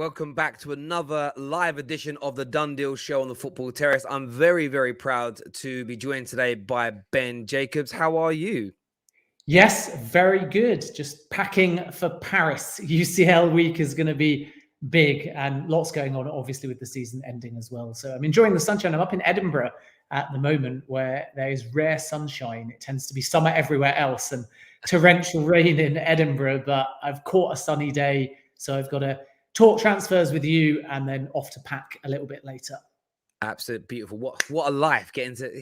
welcome back to another live edition of the Done Deal Show on the Football Terrace. I'm very, very proud to be joined today by Ben Jacobs. How are you? Yes, very good. Just packing for Paris. UCL week is going to be big and lots going on, obviously, with the season ending as well. So I'm enjoying the sunshine. I'm up in Edinburgh at the moment where there is rare sunshine. It tends to be summer everywhere else and torrential rain in Edinburgh, but I've caught a sunny day. So I've got to talk transfers with you and then off to pack a little bit later. Absolutely beautiful. What a life, getting to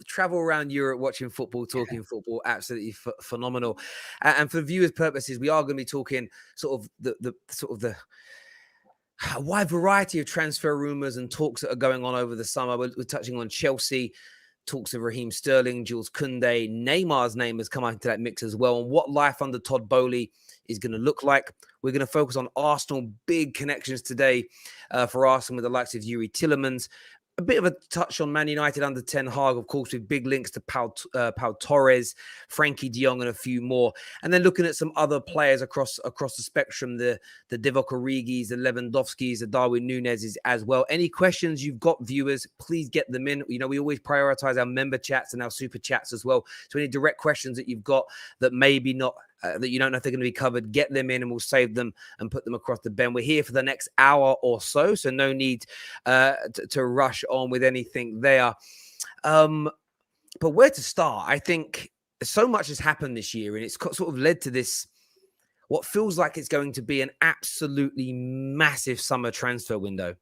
travel around Europe, watching football, talking football. Absolutely phenomenal. And for the viewers' purposes, we are going to be talking sort of the a wide variety of transfer rumours and talks that are going on over the summer. We're touching on Chelsea, talks of Raheem Sterling, Jules, Kounde. Neymar's name has come out into that mix as well, and what life under Todd Boehly is going to look like. We're going to focus on Arsenal, big connections today for Arsenal with the likes of Youri Tielemans. A bit of a touch on Man United under Ten Hag, of course, with big links to Pau Torres, Frenkie de Jong, and a few more. And then looking at some other players across the spectrum, the Divock Origis, the Lewandowskis, the Darwin Núñez's as well. Any questions you've got, viewers, please get them in. You know, we always prioritize our member chats and our super chats as well. So any direct questions that you've got that maybe not that you don't know if they're going to be covered, get them in and we'll save them and put them across the Ben. We're here for the next hour or so no need to rush on with anything there. But where to start? I think so much has happened this year and it's sort of led to this, what feels like it's going to be an absolutely massive summer transfer window.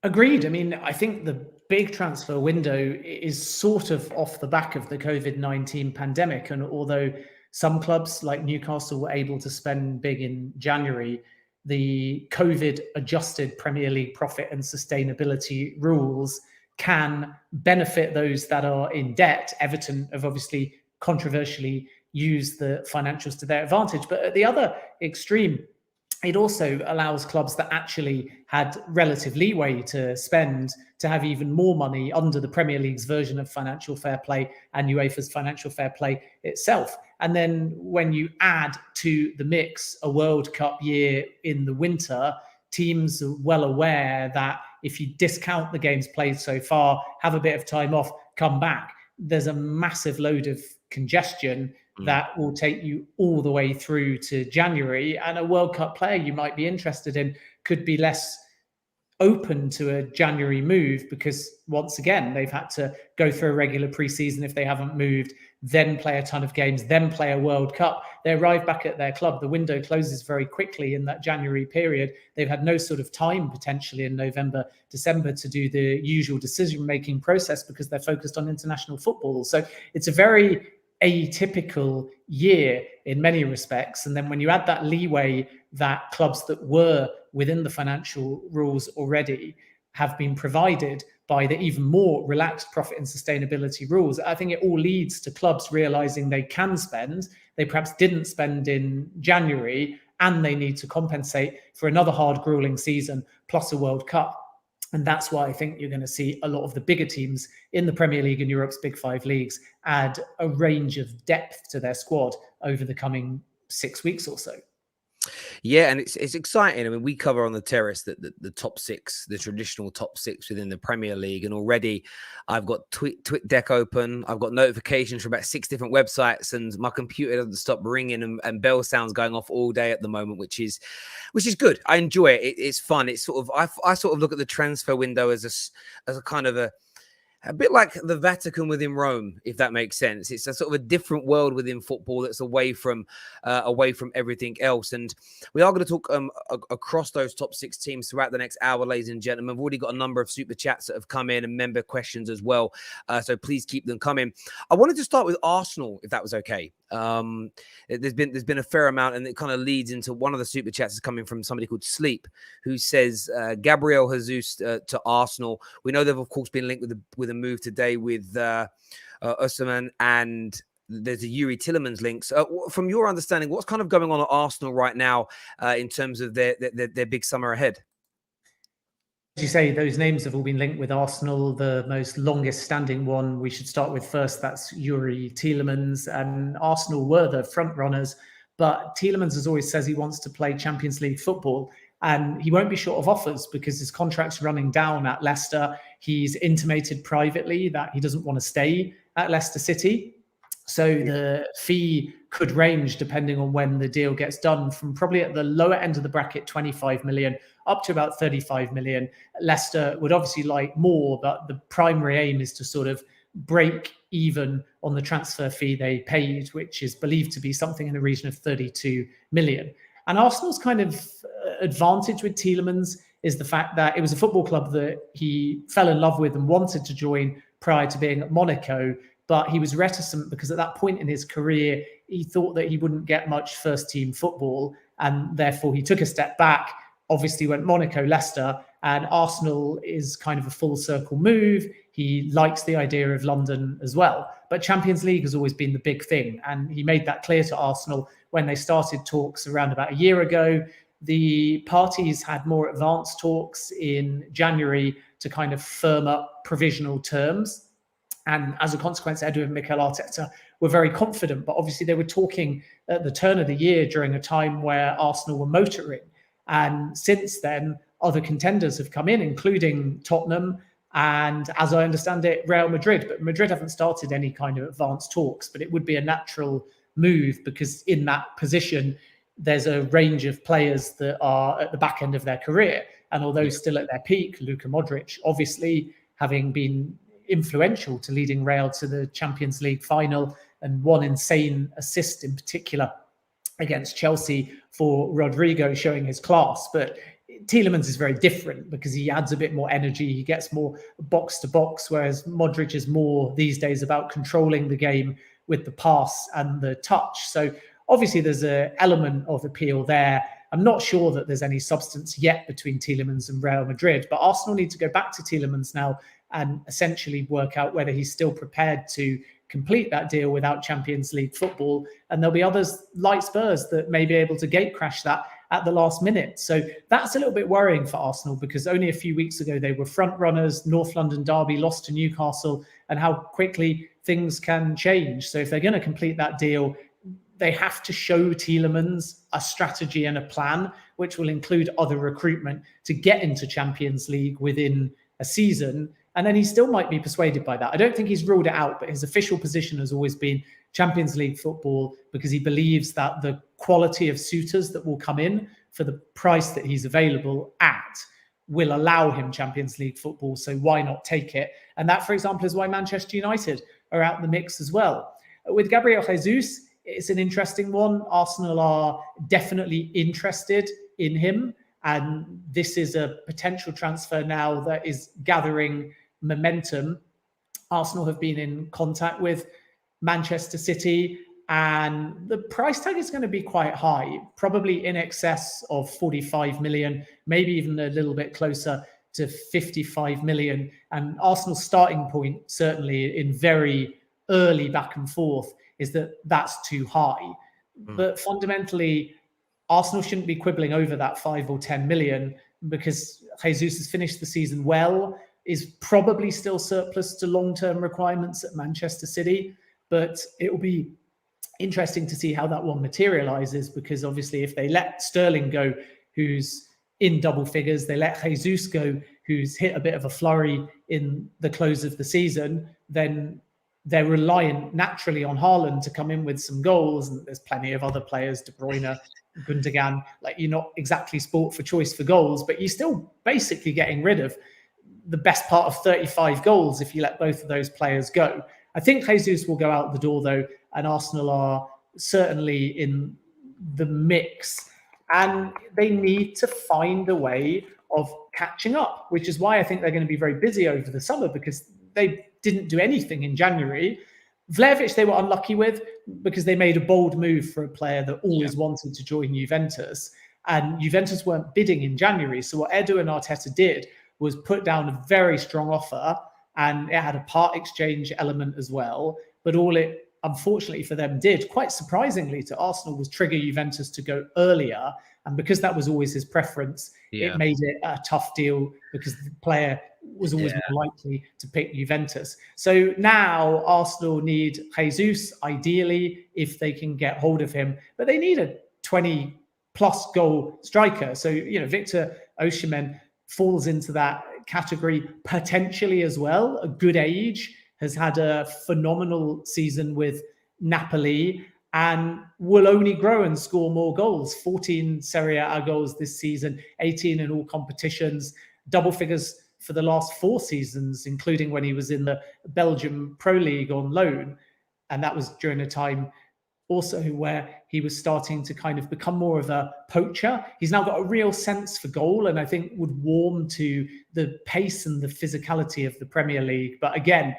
Agreed. I mean, I think the big transfer window is sort of off the back of the COVID-19 pandemic. And although some clubs like Newcastle were able to spend big in January, the COVID-adjusted Premier League profit and sustainability rules can benefit those that are in debt. Everton have obviously controversially used the financials to their advantage. But at the other extreme, it also allows clubs that actually had relative leeway to spend to have even more money under the Premier League's version of financial fair play and UEFA's financial fair play itself. And then when you add to the mix a World Cup year in the winter, teams are well aware that if you discount the games played so far, have a bit of time off, come back, there's a massive load of congestion that will take you all the way through to January. And a World Cup player you might be interested in could be less open to a January move because, once again, they've had to go through a regular preseason if they haven't moved, then play a ton of games, then play a World Cup. They arrive back at their club. The window closes very quickly in that January period. They've had no sort of time potentially in November, December to do the usual decision-making process because they're focused on international football. So it's a very atypical year in many respects. And then when you add that leeway that clubs that were within the financial rules already have been provided by the even more relaxed profit and sustainability rules, I think it all leads to clubs realizing they can spend. They perhaps didn't spend in January and they need to compensate for another hard, grueling season plus a World Cup. And that's why I think you're going to see a lot of the bigger teams in the Premier League and Europe's Big Five leagues add a range of depth to their squad over the coming 6 weeks or so. Yeah, and it's exciting. I mean, we cover on the terrace the top six, the traditional top six within the Premier League. And already I've got TweetDeck open. I've got notifications from about 6 different websites and my computer doesn't stop ringing and bell sounds going off all day at the moment, which is good. I enjoy it. It's fun. It's sort of, I sort of look at the transfer window as a kind of a bit like the Vatican within Rome, if that makes sense. It's a sort of a different world within football that's away from everything else. And we are going to talk across those top 6 teams throughout the next hour, ladies and gentlemen. We've already got a number of super chats that have come in and member questions as well. So please keep them coming. I wanted to start with Arsenal, if that was okay. There's been a fair amount, and it kind of leads into one of the super chats is coming from somebody called Sleep, who says Gabriel Jesus to Arsenal. We know they've of course been linked with a move today with Osimhen, and there's a Youri Tielemans links. From your understanding, what's kind of going on at Arsenal right now in terms of their big summer ahead? As you say, those names have all been linked with Arsenal. The most longest standing one we should start with first, that's Youri Tielemans. And Arsenal were the front runners But Tielemans has always says he wants to play Champions League football, and he won't be short of offers because his contract's running down at Leicester. He's intimated privately that he doesn't want to stay at Leicester City. So the fee could range, depending on when the deal gets done, from probably at the lower end of the bracket, 25 million, up to about 35 million. Leicester would obviously like more, but the primary aim is to sort of break even on the transfer fee they paid, which is believed to be something in the region of 32 million. And Arsenal's kind of advantage with Tielemans is the fact that it was a football club that he fell in love with and wanted to join prior to being at Monaco. But he was reticent because at that point in his career, he thought that he wouldn't get much first team football. And therefore, he took a step back, obviously went Monaco, Leicester, and Arsenal is kind of a full circle move. He likes the idea of London as well. But Champions League has always been the big thing. And he made that clear to Arsenal when they started talks around about a year ago. The parties had more advanced talks in January to kind of firm up provisional terms. And as a consequence, Edu and Mikel Arteta were very confident. But obviously, they were talking at the turn of the year during a time where Arsenal were motoring. And since then, other contenders have come in, including Tottenham and, as I understand it, Real Madrid. But Madrid haven't started any kind of advanced talks. But it would be a natural move because in that position, there's a range of players that are at the back end of their career. And although still at their peak, Luka Modric, obviously having been influential to leading Real to the Champions League final and one insane assist in particular against Chelsea for Rodrigo, showing his class. But Tielemans is very different because he adds a bit more energy. He gets more box to box, whereas Modric is more these days about controlling the game with the pass and the touch. So obviously there's an element of appeal there. I'm not sure that there's any substance yet between Tielemans and Real Madrid, but Arsenal need to go back to Tielemans now and essentially work out whether he's still prepared to complete that deal without Champions League football. And there'll be others like Spurs that may be able to gate crash that at the last minute. So that's a little bit worrying for Arsenal because only a few weeks ago they were front runners. North London derby lost to Newcastle, and how quickly things can change. So if they're going to complete that deal, they have to show Tielemans a strategy and a plan, which will include other recruitment to get into Champions League within a season. And then he still might be persuaded by that. I don't think he's ruled it out, but his official position has always been Champions League football because he believes that the quality of suitors that will come in for the price that he's available at will allow him Champions League football. So why not take it? And that, for example, is why Manchester United are out in the mix as well. With Gabriel Jesus, it's an interesting one. Arsenal are definitely interested in him. And this is a potential transfer now that is gathering momentum. Arsenal have been in contact with Manchester City, and the price tag is going to be quite high, probably in excess of 45 million, maybe even a little bit closer to 55 million. And Arsenal's starting point, certainly in very early back and forth, is that that's too high. But fundamentally, Arsenal shouldn't be quibbling over that 5 or 10 million because Jesus has finished the season well, is probably still surplus to long-term requirements at Manchester City. But it will be interesting to see how that one materializes because obviously if they let Sterling go, who's in double figures, they let Jesus go, who's hit a bit of a flurry in the close of the season, then they're reliant naturally on Haaland to come in with some goals. And there's plenty of other players, De Bruyne, Gundogan. Like, you're not exactly sport for choice for goals, but you're still basically getting rid of the best part of 35 goals if you let both of those players go. I think Jesus will go out the door, though, and Arsenal are certainly in the mix. And they need to find a way of catching up, which is why I think they're going to be very busy over the summer because they didn't do anything in January. Vlahovic they were unlucky with because they made a bold move for a player that always wanted to join Juventus. And Juventus weren't bidding in January. So what Edu and Arteta did was put down a very strong offer, and it had a part exchange element as well. But all it, unfortunately for them, did, quite surprisingly to Arsenal, was trigger Juventus to go earlier. And because that was always his preference, it made it a tough deal because the player was always more likely to pick Juventus. So now Arsenal need Jesus, ideally, if they can get hold of him. But they need a 20-plus goal striker. So, Victor Osimhen falls into that category potentially as well. A good age, has had a phenomenal season with Napoli, and will only grow and score more goals. 14 Serie A goals this season, 18 in all competitions, double figures for the last 4 seasons, including when he was in the Belgium Pro League on loan. And that was during a time also where he was starting to kind of become more of a poacher. He's now got a real sense for goal, and I think would warm to the pace and the physicality of the Premier League. But again,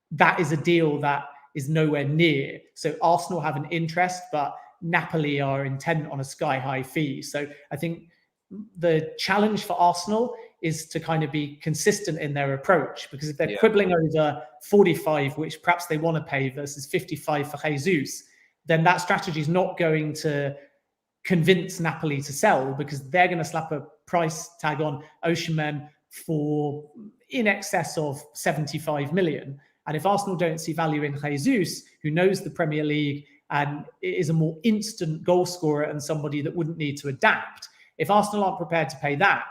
that is a deal that is nowhere near. So Arsenal have an interest, but Napoli are intent on a sky-high fee. So I think the challenge for Arsenal is to kind of be consistent in their approach, because if they're quibbling over 45, which perhaps they want to pay, versus 55 for Jesus, then that strategy is not going to convince Napoli to sell, because they're going to slap a price tag on Osimhen for in excess of 75 million. And if Arsenal don't see value in Jesus, who knows the Premier League and is a more instant goal scorer and somebody that wouldn't need to adapt, if Arsenal aren't prepared to pay that,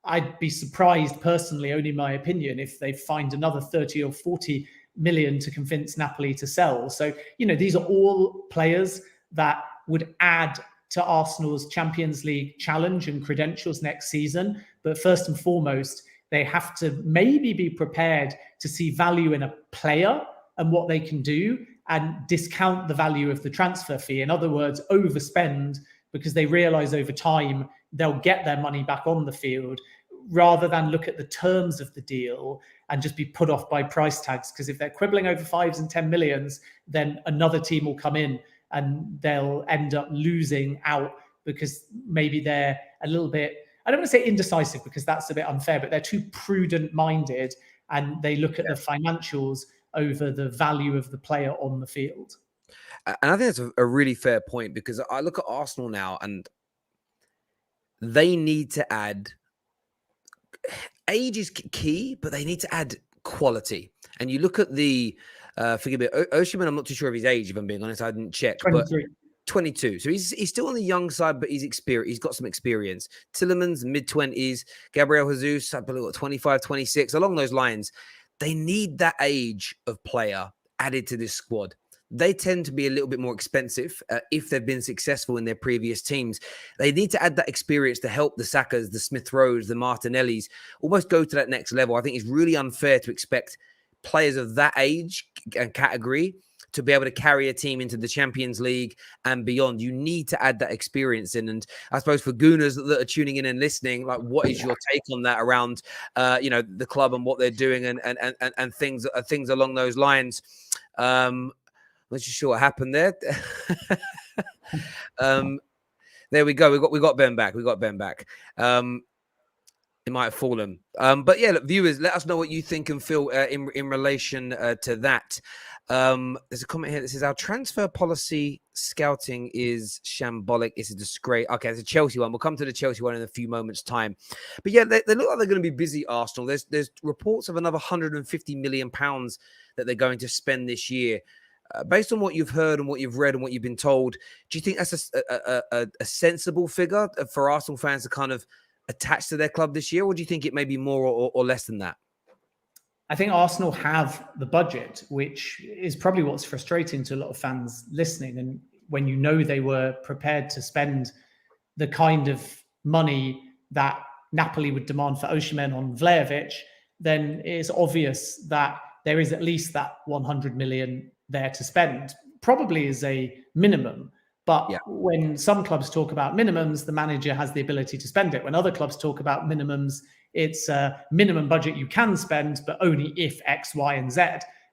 I'd be surprised personally, only my opinion, if they find another 30 or 40 million to convince Napoli to sell. So, these are all players that would add to Arsenal's Champions League challenge and credentials next season. But first and foremost, they have to maybe be prepared to see value in a player and what they can do, and discount the value of the transfer fee. In other words, overspend, because they realize over time they'll get their money back on the field, rather than look at the terms of the deal and just be put off by price tags. Because if they're quibbling over 5s and 10 millions, then another team will come in and they'll end up losing out, because maybe they're a little bit, I don't want to say indecisive, because that's a bit unfair, but they're too prudent minded, and they look at the financials over the value of the player on the field. And I think that's a really fair point, because I look at Arsenal now and they need to add, age is key, but they need to add quality. And you look at the, forgive me, Osimhen, I'm not too sure of his age, if I'm being honest, I didn't check. 23. But 22. So he's still on the young side, but he's experienced. He's got some experience. Tielemans, mid-20s. Gabriel Jesus, I believe, 25, 26. Along those lines, they need that age of player added to this squad. They tend to be a little bit more expensive if they've been successful in their previous teams. They need to add that experience to help the Sakas, the Smith Rowes, the Martinellis almost go to that next level. I think it's really unfair to expect players of that age and category to be able to carry a team into the Champions League and beyond. You need to add that experience in. And I suppose for Gooners that are tuning in and listening, like, what is your take on that around, the club and what they're doing and things along those lines? I'm not sure what happened there. There we go. We got Ben back. It might have fallen. But yeah, look, viewers, let us know what you think and feel in relation to that. There's a comment here that says our transfer policy scouting is shambolic. It's a disgrace. Okay, it's a Chelsea one. We'll come to the Chelsea one in a few moments' time. But yeah, they look like they're going to be busy, Arsenal. There's reports of another £150 million that they're going to spend this year. Based on what you've heard and what you've read and what you've been told, do you think that's a sensible figure for Arsenal fans to kind of attach to their club this year, or do you think it may be more or less than that? I think Arsenal have the budget, which is probably what's frustrating to a lot of fans listening. And when they were prepared to spend the kind of money that Napoli would demand for Osimhen on Vlahovic, then it's obvious that there is at least that 100 million there to spend, probably is a minimum. But when some clubs talk about minimums, the manager has the ability to spend it. When other clubs talk about minimums, it's a minimum budget you can spend, but only if X, Y, and Z.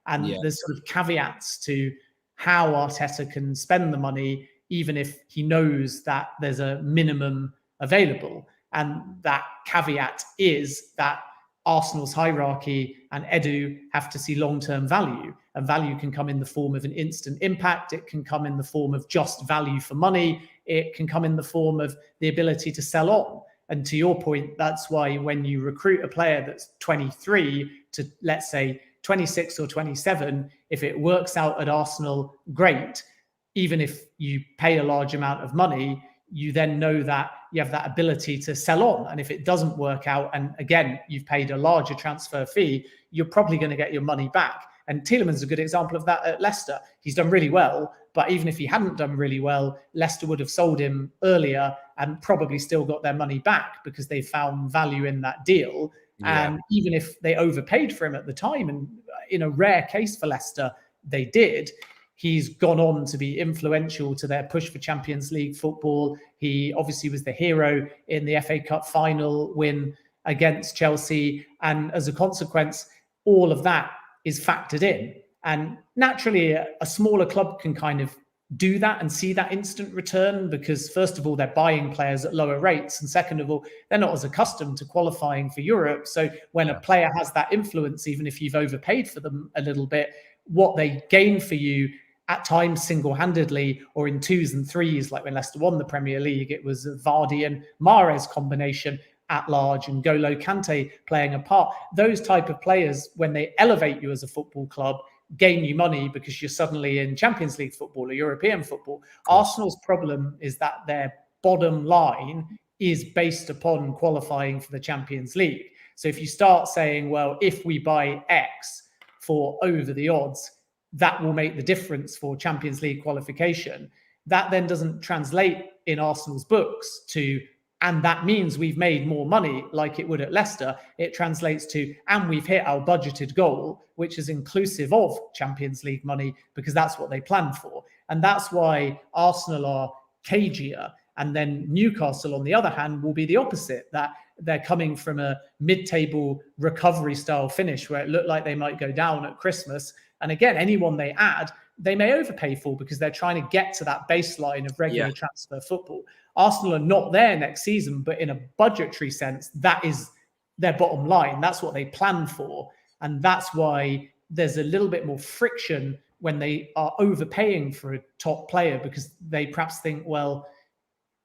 And there's sort of caveats to how Arteta can spend the money, even if he knows that there's a minimum available. And that caveat is that Arsenal's hierarchy and Edu have to see long-term value. And value can come in the form of an instant impact. It can come in the form of just value for money. It can come in the form of the ability to sell on. And to your point, that's why when you recruit a player that's 23 to, let's say, 26 or 27, if it works out at Arsenal, great. Even if you pay a large amount of money, you then know that you have that ability to sell on. And if it doesn't work out, and again, you've paid a larger transfer fee, you're probably going to get your money back. And Tielemans is a good example of that at Leicester. He's done really well, but even if he hadn't done really well, Leicester would have sold him earlier and probably still got their money back because they found value in that deal. Yeah. And even if they overpaid for him at the time, and in a rare case for Leicester, they did, he's gone on to be influential to their push for Champions League football. He obviously was the hero in the FA Cup final win against Chelsea. And as a consequence, all of that is factored in. And naturally, a smaller club can kind of do that and see that instant return because, first of all, they're buying players at lower rates. And second of all, they're not as accustomed to qualifying for Europe. So when a player has that influence, even if you've overpaid for them a little bit, what they gain for you at times single-handedly or in twos and threes, like when Leicester won the Premier League, it was a Vardy and Mahrez combination at large and Golo Kante playing a part. Those type of players, when they elevate you as a football club, gain you money because you're suddenly in Champions League football or European football. Arsenal's problem is that their bottom line is based upon qualifying for the Champions League. So if you start saying, well, if we buy X for over the odds, that will make the difference for Champions League qualification. That then doesn't translate in Arsenal's books to, and that means we've made more money like it would at Leicester. It translates to, and we've hit our budgeted goal, which is inclusive of Champions League money, because that's what they planned for. And that's why Arsenal are cagier. And then Newcastle, on the other hand, will be the opposite, that they're coming from a mid-table recovery style finish where it looked like they might go down at Christmas. And again, anyone they add, they may overpay for because they're trying to get to that baseline of regular transfer football. Arsenal are not there next season, but in a budgetary sense, that is their bottom line. That's what they plan for. And that's why there's a little bit more friction when they are overpaying for a top player, because they perhaps think, well,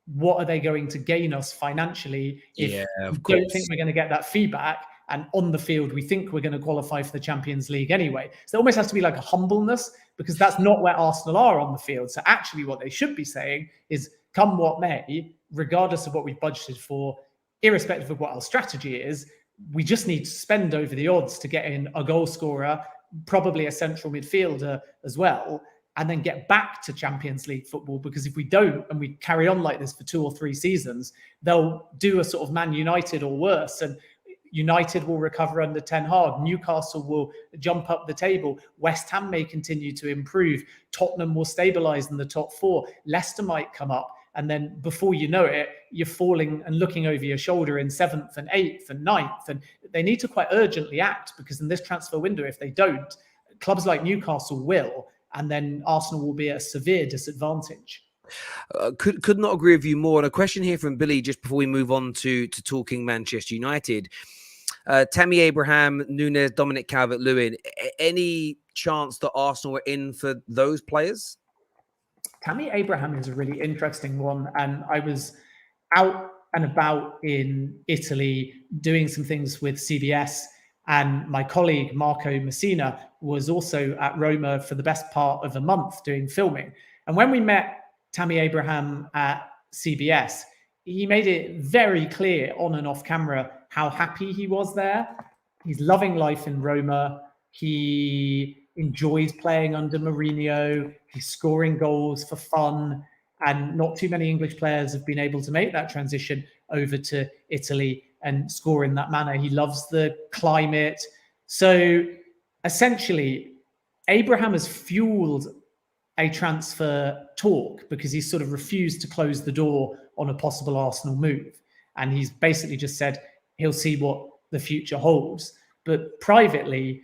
what are they going to gain us financially if we don't think we're going to get that feedback? And on the field, we think we're going to qualify for the Champions League anyway. So it almost has to be like a humbleness, because that's not where Arsenal are on the field. So actually what they should be saying is, come what may, regardless of what we've budgeted for, irrespective of what our strategy is, we just need to spend over the odds to get in a goal scorer, probably a central midfielder as well, and then get back to Champions League football. Because if we don't, and we carry on like this for 2 or 3 seasons, they'll do a sort of Man United or worse. And United will recover under Ten Hag. Newcastle will jump up the table. West Ham may continue to improve. Tottenham will stabilise in the top 4. Leicester might come up. And then before you know it, you're falling and looking over your shoulder in 7th and 8th and 9th. And they need to quite urgently act, because in this transfer window, if they don't, clubs like Newcastle will. And then Arsenal will be at a severe disadvantage. Could not agree with you more. And a question here from Billy, just before we move on to talking Manchester United. Tammy Abraham, Nunes, Dominic Calvert-Lewin. Any chance that Arsenal are in for those players? Tammy Abraham is a really interesting one. And I was out and about in Italy doing some things with CBS. And my colleague, Marco Messina, was also at Roma for the best part of a month doing filming. And when we met Tammy Abraham at CBS, he made it very clear on and off camera how happy he was there. He's loving life in Roma. He enjoys playing under Mourinho. He's scoring goals for fun. And not too many English players have been able to make that transition over to Italy and score in that manner. He loves the climate. So essentially, Abraham has fueled a transfer talk because he's sort of refused to close the door on a possible Arsenal move. And he's basically just said he'll see what the future holds. But privately,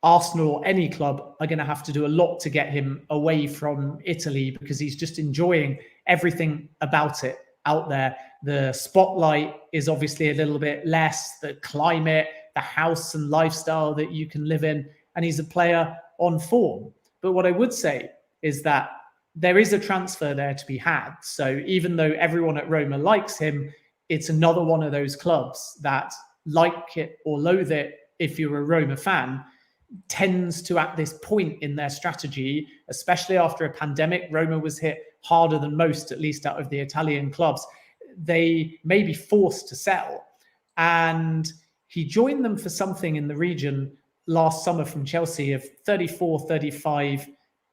Arsenal or any club are going to have to do a lot to get him away from Italy, because he's just enjoying everything about it out there. The spotlight is obviously a little bit less, the climate, the house and lifestyle that you can live in. And he's a player on form. But what I would say is that there is a transfer there to be had. So even though everyone at Roma likes him, it's another one of those clubs that, like it or loathe it, if you're a Roma fan, tends to, at this point in their strategy, especially after a pandemic, Roma was hit harder than most, at least out of the Italian clubs. They may be forced to sell. And he joined them for something in the region last summer from Chelsea of 34, 35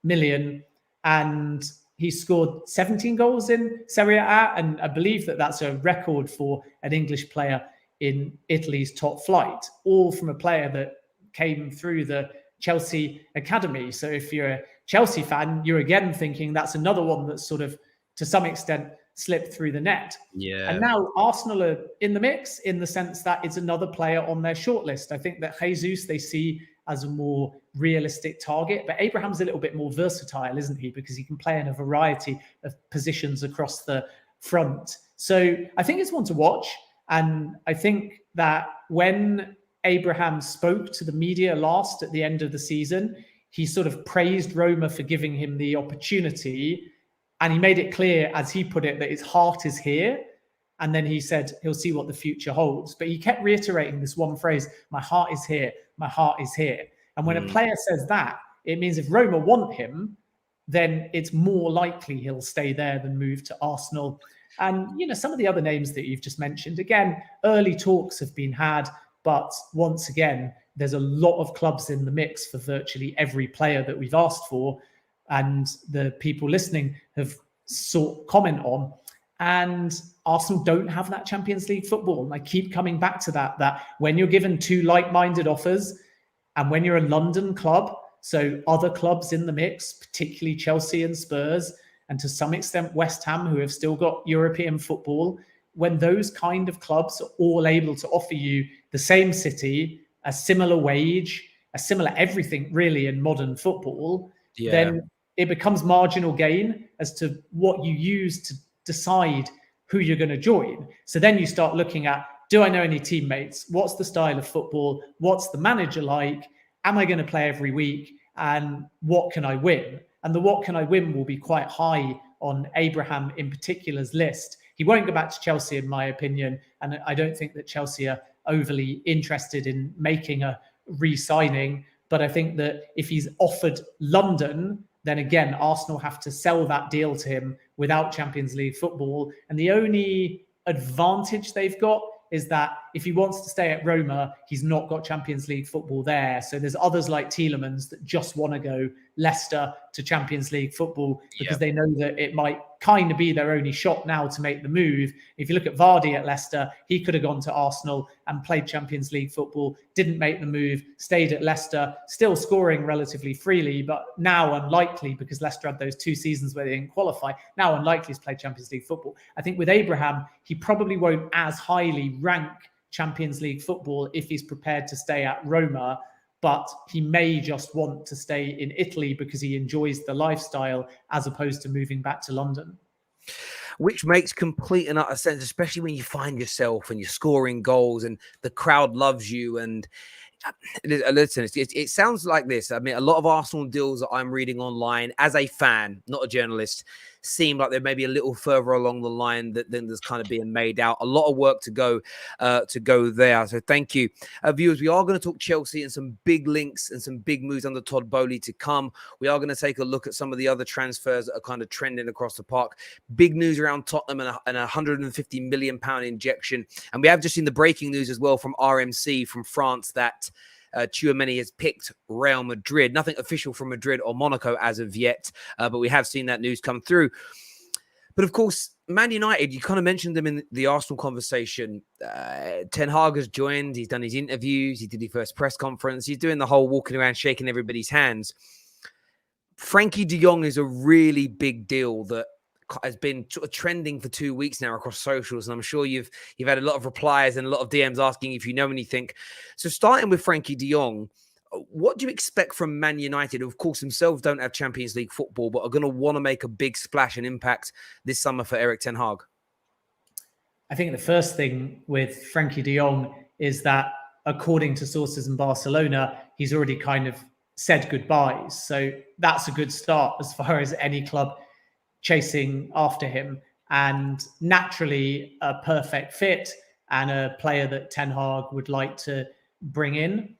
million. And he scored 17 goals in Serie A. And I believe that that's a record for an English player in Italy's top flight, all from a player that came through the Chelsea academy. So if you're a Chelsea fan, you're again thinking that's another one that's sort of, to some extent, slipped through the net. Yeah. And now Arsenal are in the mix in the sense that it's another player on their shortlist. I think that Jesus they see as a more realistic target, but Abraham's a little bit more versatile, isn't he? Because he can play in a variety of positions across the front. So I think it's one to watch. And I think that when Abraham spoke to the media last at the end of the season, he sort of praised Roma for giving him the opportunity. And he made it clear, as he put it, that his heart is here. And then he said he'll see what the future holds. But he kept reiterating this one phrase, my heart is here, my heart is here. And when a player says that, it means if Roma want him, then it's more likely he'll stay there than move to Arsenal. And, you know, some of the other names that you've just mentioned, again, early talks have been had. But once again, there's a lot of clubs in the mix for virtually every player that we've asked for. And the people listening have sought comment on. And Arsenal don't have that Champions League football. And I keep coming back to that when you're given two like-minded offers, and when you're a London club, so other clubs in the mix, particularly Chelsea and Spurs, and to some extent West Ham, who have still got European football, when those kind of clubs are all able to offer you the same city, a similar wage, a similar everything really in modern football, then it becomes marginal gain as to what you use to decide who you're going to join. So then you start looking at, do I know any teammates? What's the style of football? What's the manager like? Am I going to play every week? And what can I win? And the what can I win will be quite high on Abraham in particular's list. He won't go back to Chelsea, in my opinion. And I don't think that Chelsea are overly interested in making a re-signing. But I think that if he's offered London, then again, Arsenal have to sell that deal to him without Champions League football. And the only advantage they've got is that if he wants to stay at Roma, he's not got Champions League football there. So there's others like Tielemans that just want to go Leicester to Champions League football because they know that it might kind of be their only shot now to make the move. If you look at Vardy at Leicester, he could have gone to Arsenal and played Champions League football, didn't make the move, stayed at Leicester, still scoring relatively freely, but now unlikely because Leicester had those 2 seasons where they didn't qualify. Now unlikely to play Champions League football. I think with Abraham, he probably won't as highly rank Champions League football if he's prepared to stay at Roma, but he may just want to stay in Italy because he enjoys the lifestyle as opposed to moving back to London. Which makes complete and utter sense, especially when you find yourself and you're scoring goals and the crowd loves you. And listen, it sounds like this. I mean, a lot of Arsenal deals that I'm reading online as a fan, not a journalist, seem like they're maybe a little further along the line than there's kind of being made out. A lot of work to go there. So thank you. Viewers, we are going to talk Chelsea and some big links and some big moves under Todd Boehly to come. We are going to take a look at some of the other transfers that are kind of trending across the park. Big news around Tottenham and a £150 million injection. And we have just seen the breaking news as well from RMC from France that Tchouaméni has picked Real Madrid. Nothing official from Madrid or Monaco as of yet, but we have seen that news come through. But of course, Man United, you kind of mentioned them in the Arsenal conversation. Ten Hag has joined. He's done his interviews. He did his first press conference. He's doing the whole walking around, shaking everybody's hands. Frenkie de Jong is a really big deal that has been sort of trending for 2 weeks now across socials, and I'm sure you've had a lot of replies and a lot of DMs asking if you know anything. So starting with Frenkie de Jong, what do you expect from Man United, who of course themselves don't have Champions League football, but are going to want to make a big splash and impact this summer for Erik ten Hag? I think the first thing with Frenkie de Jong is that, according to sources in Barcelona, he's already kind of said goodbyes. So that's a good start as far as any club chasing after him. and naturally a perfect fit and a player that Ten Hag would like to bring in.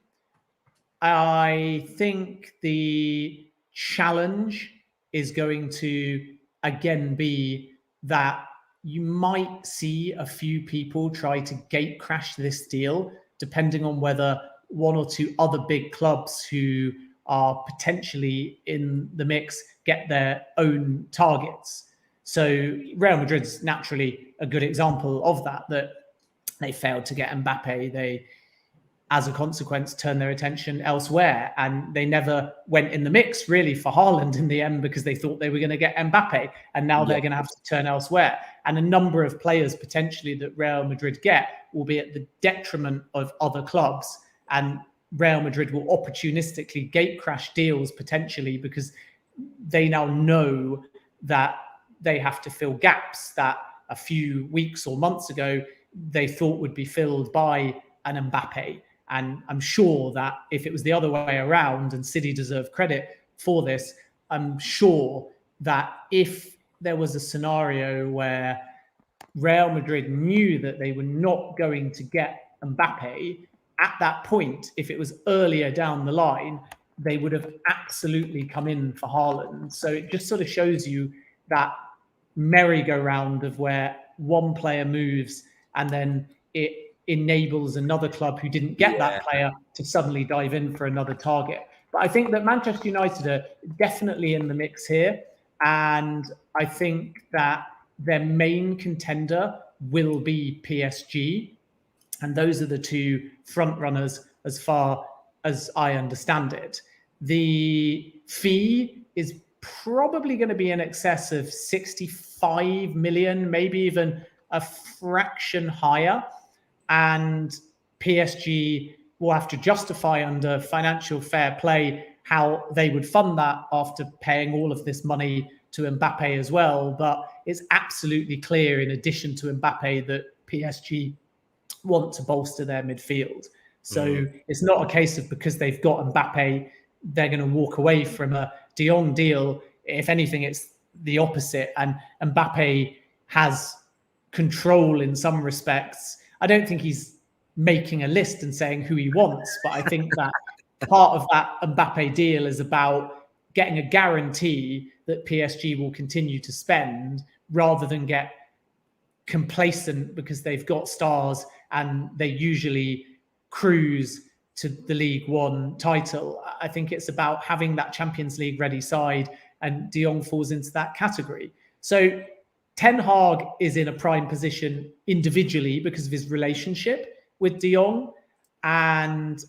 I think the challenge is going to again be that you might see a few people try to gate crash this deal, depending on whether one or two other big clubs who are potentially in the mix get their own targets. So Real Madrid's naturally a good example of that they failed to get Mbappe. They, as a consequence, turned their attention elsewhere, and they never went in the mix really for Haaland in the end because they thought they were going to get Mbappe, and now they're going to have to turn elsewhere. And a number of players potentially that Real Madrid get will be at the detriment of other clubs, and Real Madrid will opportunistically gate crash deals potentially because they now know that they have to fill gaps that a few weeks or months ago they thought would be filled by an Mbappe. And I'm sure that if it was the other way around, and City deserve credit for this, I'm sure that if there was a scenario where Real Madrid knew that they were not going to get Mbappe, at that point, if it was earlier down the line, they would have absolutely come in for Haaland. So it just sort of shows you that merry-go-round of where one player moves and then it enables another club who didn't get that player to suddenly dive in for another target. But I think that Manchester United are definitely in the mix here. And I think that their main contender will be PSG. And those are the two front runners as far as I understand it. The fee is probably going to be in excess of 65 million, maybe even a fraction higher. And PSG will have to justify under financial fair play how they would fund that after paying all of this money to Mbappe as well. But it's absolutely clear, in addition to Mbappe, that PSG want to bolster their midfield. So it's not a case of because they've got Mbappe, they're going to walk away from a De Jong deal. If anything, it's the opposite. And Mbappe has control in some respects. I don't think he's making a list and saying who he wants, but I think that part of that Mbappe deal is about getting a guarantee that PSG will continue to spend rather than get complacent because they've got stars and they usually cruise to the League One title. I think it's about having that Champions League ready side, and De Jong falls into that category. So Ten Hag is in a prime position individually because of his relationship with De Jong, and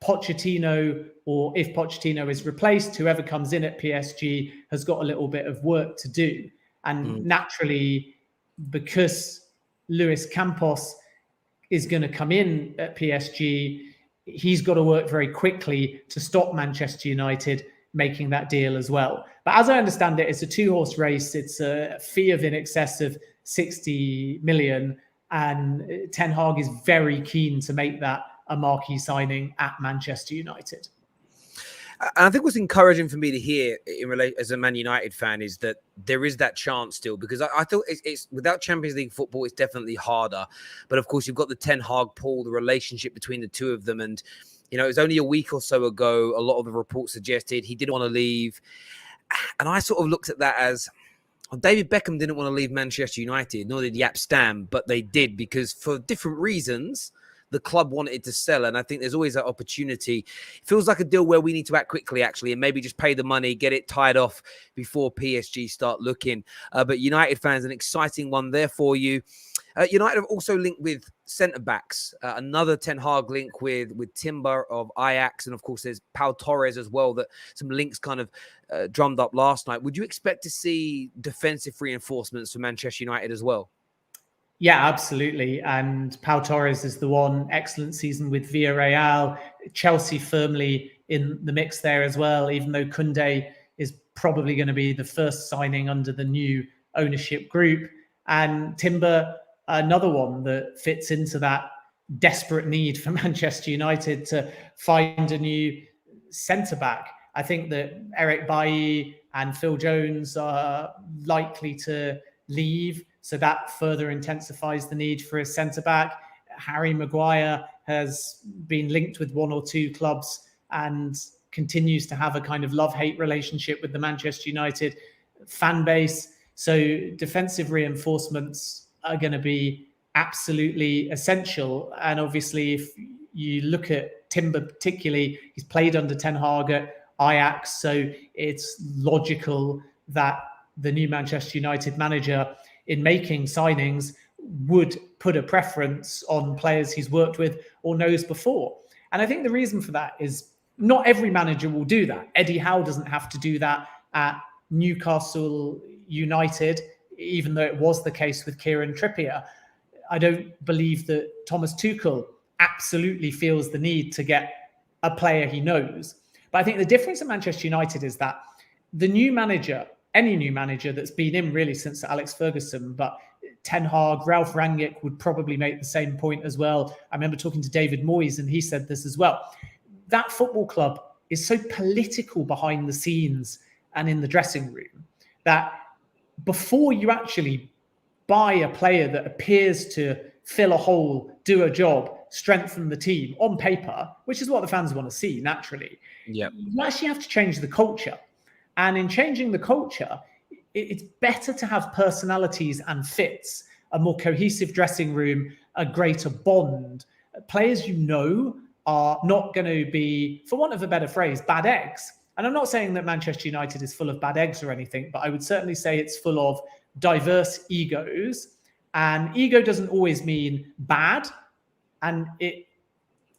Pochettino, or if Pochettino is replaced, whoever comes in at PSG has got a little bit of work to do. And naturally, because Luis Campos is going to come in at PSG, he's got to work very quickly to stop Manchester United making that deal as well. But as I understand it, it's a two-horse race. It's a fee of in excess of 60 million. And Ten Hag is very keen to make that a marquee signing at Manchester United. And I think what's encouraging for me to hear as a Man United fan is that there is that chance still, because I thought it's without Champions League football, it's definitely harder. But of course, you've got the Ten Hag Paul, the relationship between the two of them. And, you know, it was only a week or so ago, a lot of the reports suggested he didn't want to leave. And I sort of looked at that as, well, David Beckham didn't want to leave Manchester United, nor did Jaap Stam, but they did because for different reasons, the club wanted to sell. And I think there's always that opportunity. It feels like a deal where we need to act quickly, actually, and maybe just pay the money, get it tied off before PSG start looking. But United fans, an exciting one there for you. United have also linked with centre-backs. Another Ten Hag link with Timber of Ajax. And, of course, there's Pau Torres as well, that some links kind of drummed up last night. Would you expect to see defensive reinforcements for Manchester United as well? Yeah, absolutely. And Pau Torres is the one. Excellent season with Villarreal. Chelsea firmly in the mix there as well, even though Kounde is probably going to be the first signing under the new ownership group. And Timber, another one that fits into that desperate need for Manchester United to find a new centre-back. I think that Eric Bailly and Phil Jones are likely to leave, so that further intensifies the need for a centre-back. Harry Maguire has been linked with one or two clubs and continues to have a kind of love-hate relationship with the Manchester United fan base. So defensive reinforcements are going to be absolutely essential. And obviously, if you look at Timber particularly, he's played under Ten Hag at Ajax, so it's logical that the new Manchester United manager, in making signings, would put a preference on players he's worked with or knows before. And I think the reason for that is not every manager will do that. Eddie Howe doesn't have to do that at Newcastle United, even though it was the case with Kieran Trippier. I don't believe that Thomas Tuchel absolutely feels the need to get a player he knows. But I think the difference at Manchester United is that the new manager, any new manager that's been in really since Alex Ferguson, but Ten Hag, Ralph Rangnick would probably make the same point as well. I remember talking to David Moyes and he said this as well. That football club is so political behind the scenes and in the dressing room that before you actually buy a player that appears to fill a hole, do a job, strengthen the team on paper, which is what the fans want to see naturally, you actually have to change the culture. And in changing the culture, it's better to have personalities and fits, a more cohesive dressing room, a greater bond. Players you know are not going to be, for want of a better phrase, bad eggs. And I'm not saying that Manchester United is full of bad eggs or anything, but I would certainly say it's full of diverse egos. And ego doesn't always mean bad. And it,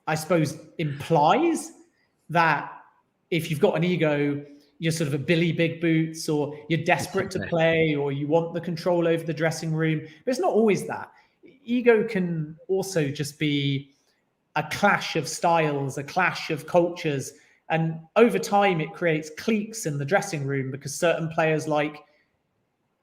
I suppose, implies that if you've got an ego, you're sort of a Billy Big Boots, or you're desperate to play, or you want the control over the dressing room. But it's not always that. Ego can also just be a clash of styles, a clash of cultures. And over time, it creates cliques in the dressing room because certain players like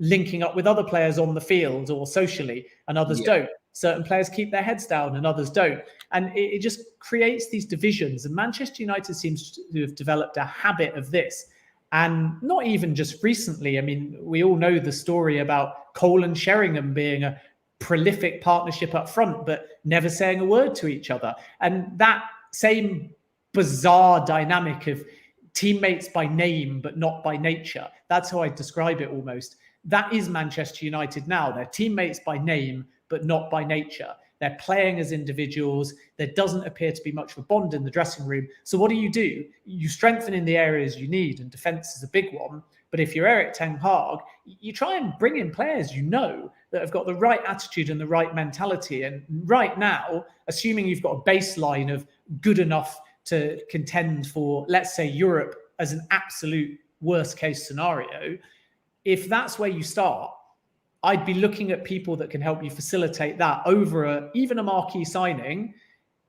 linking up with other players on the field or socially, and others don't. Certain players keep their heads down and others don't. And it just creates these divisions. And Manchester United seems to have developed a habit of this. And not even just recently. I mean, we all know the story about Cole and Sheringham being a prolific partnership up front, but never saying a word to each other. And that same bizarre dynamic of teammates by name, but not by nature. That's how I describe it almost. That is Manchester United now. They're teammates by name, but not by nature. They're playing as individuals. There doesn't appear to be much of a bond in the dressing room. So what do? You strengthen in the areas you need, and defense is a big one. But if you're Erik Ten Hag, you try and bring in players you know that have got the right attitude and the right mentality. And right now, assuming you've got a baseline of good enough to contend for, let's say, Europe as an absolute worst case scenario, if that's where you start, I'd be looking at people that can help you facilitate that over even a marquee signing,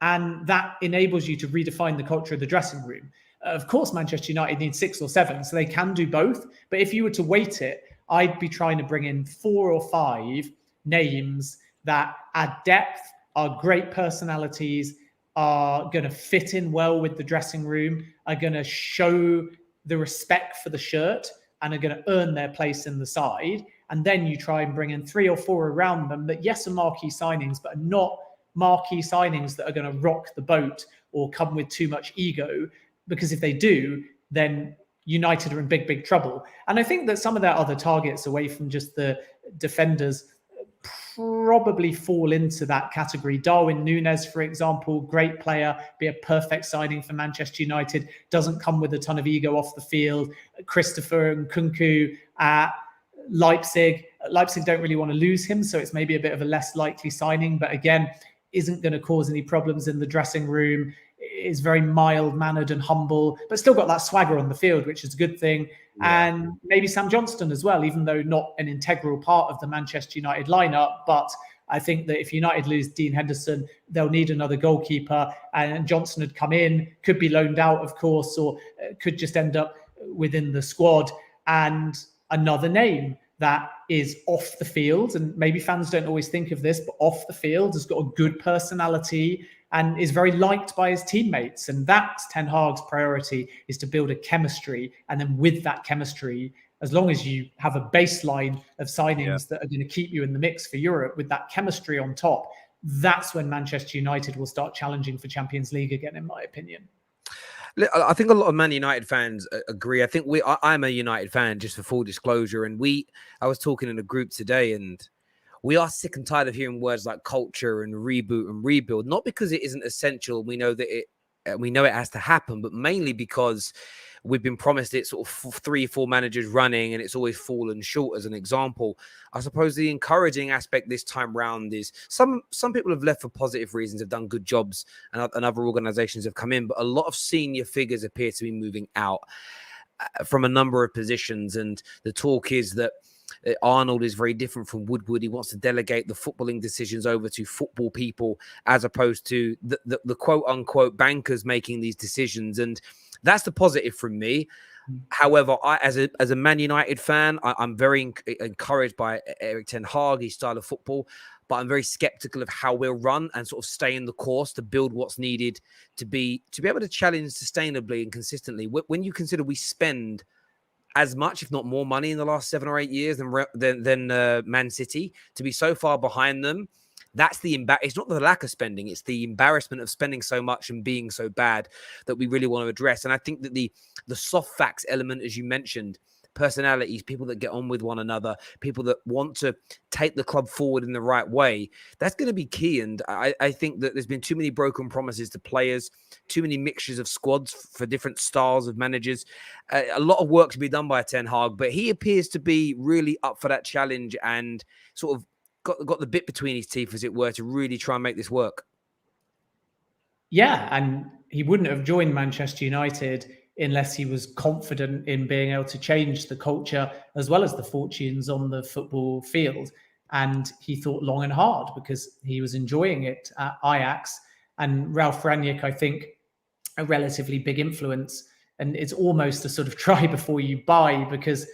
and that enables you to redefine the culture of the dressing room. Of course, Manchester United needs 6 or 7, so they can do both. But if you were to weight it, I'd be trying to bring in 4 or 5 names that add depth, are great personalities, are going to fit in well with the dressing room, are going to show the respect for the shirt, and are going to earn their place in the side. And then you try and bring in 3 or 4 around them that, yes, are marquee signings, but are not marquee signings that are going to rock the boat or come with too much ego. Because if they do, then United are in big, big trouble. And I think that some of their other targets away from just the defenders probably fall into that category. Darwin Núñez, for example, great player, be a perfect signing for Manchester United, doesn't come with a ton of ego off the field. Christopher Nkunku at Leipzig don't really want to lose him, so it's maybe a bit of a less likely signing, but again, isn't going to cause any problems in the dressing room, is very mild-mannered and humble, but still got that swagger on the field, which is a good thing. Yeah. And maybe Sam Johnston as well, even though not an integral part of the Manchester United lineup. But I think that if United lose Dean Henderson, they'll need another goalkeeper, and Johnston had come in, could be loaned out, of course, or could just end up within the squad. And another name that is off the field, and maybe fans don't always think of this, but off the field, has got a good personality and is very liked by his teammates. And that's Ten Hag's priority, is to build a chemistry. And then with that chemistry, as long as you have a baseline of signings that are going to keep you in the mix for Europe with that chemistry on top, that's when Manchester United will start challenging for Champions League again, in my opinion. I think a lot of Man United fans agree. I think I'm a United fan, just for full disclosure. And I was talking in a group today, and we are sick and tired of hearing words like culture and reboot and rebuild, not because it isn't essential. We know it has to happen, but mainly because we've been promised it sort of 3-4 managers running, and it's always fallen short. As an example, I suppose the encouraging aspect this time round is some people have left for positive reasons, have done good jobs, and other organizations have come in, but a lot of senior figures appear to be moving out from a number of positions. And the talk is that Arnold is very different from Woodward. He wants to delegate the footballing decisions over to football people, as opposed to the quote unquote bankers making these decisions. And that's the positive from me. However, as a Man United fan, I'm very encouraged by Erik ten Hag, his style of football, but I'm very skeptical of how we'll run and sort of stay in the course to build what's needed to be able to challenge sustainably and consistently. When you consider we spend as much, if not more, money in the last 7 or 8 years than Man City, to be so far behind them, that's it's not the lack of spending, it's the embarrassment of spending so much and being so bad that we really want to address. And I think that the soft facts element, as you mentioned, personalities, people that get on with one another, people that want to take the club forward in the right way, that's going to be key. And I think that there's been too many broken promises to players, too many mixtures of squads for different styles of managers, a lot of work to be done by Ten Hag, but he appears to be really up for that challenge and sort of got the bit between his teeth, as it were, to really try and make this work. Yeah, and he wouldn't have joined Manchester United unless he was confident in being able to change the culture as well as the fortunes on the football field. And he thought long and hard because he was enjoying it at Ajax. And Ralf Rangnick, I think, a relatively big influence. And it's almost a sort of try before you buy, because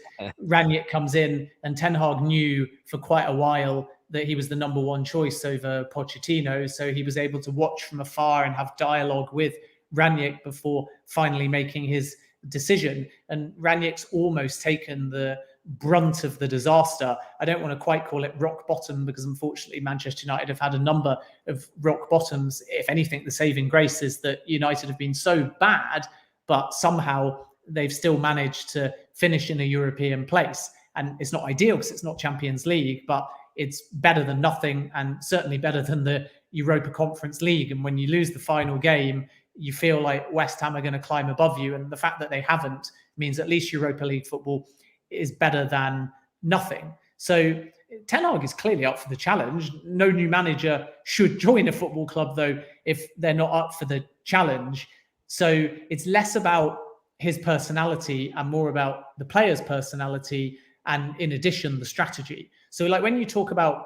Rangnick comes in and Ten Hag knew for quite a while that he was the number one choice over Pochettino. So he was able to watch from afar and have dialogue with Rangnick before finally making his decision. And Rangnick's almost taken the brunt of the disaster. I don't want to quite call it rock bottom, because unfortunately Manchester United have had a number of rock bottoms. If anything, the saving grace is that United have been so bad, but somehow they've still managed to finish in a European place. And it's not ideal because it's not Champions League, but it's better than nothing, and certainly better than the Europa Conference League. And when you lose the final game, you feel like West Ham are going to climb above you. And the fact that they haven't means at least Europa League football is better than nothing. So Ten Hag is clearly up for the challenge. No new manager should join a football club, though, if they're not up for the challenge. So it's less about his personality and more about the player's personality, and in addition, the strategy. So like when you talk about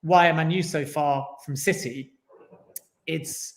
why are Man U so far from City, it's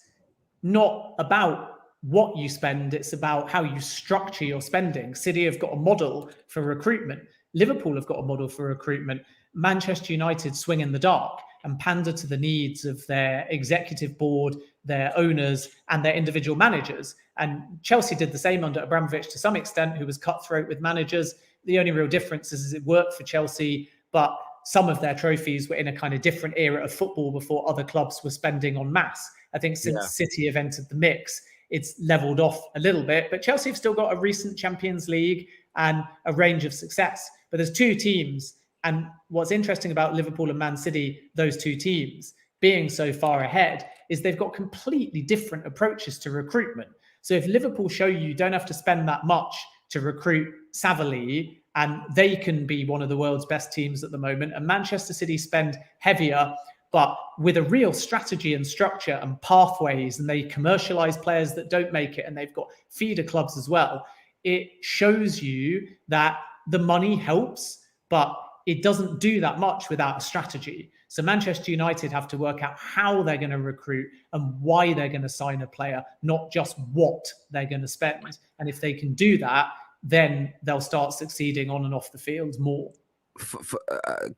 not about what you spend, it's about how you structure your spending. City have got a model for recruitment. Liverpool have got a model for recruitment. Manchester United swing in the dark and pander to the needs of their executive board, their owners, and their individual managers. And Chelsea did the same under Abramovich to some extent, who was cutthroat with managers. The only real difference is it worked for Chelsea, but some of their trophies were in a kind of different era of football before other clubs were spending en masse. I think since City have entered the mix, it's leveled off a little bit, but Chelsea have still got a recent Champions League and a range of success. But there's two teams. And what's interesting about Liverpool and Man City, those two teams being so far ahead, is they've got completely different approaches to recruitment. So if Liverpool show you don't have to spend that much to recruit savvily, and they can be one of the world's best teams at the moment, and Manchester City spend heavier, but with a real strategy and structure and pathways, and they commercialize players that don't make it, and they've got feeder clubs as well, it shows you that the money helps, but it doesn't do that much without a strategy. So Manchester United have to work out how they're going to recruit and why they're going to sign a player, not just what they're going to spend. And if they can do that, then they'll start succeeding on and off the field more.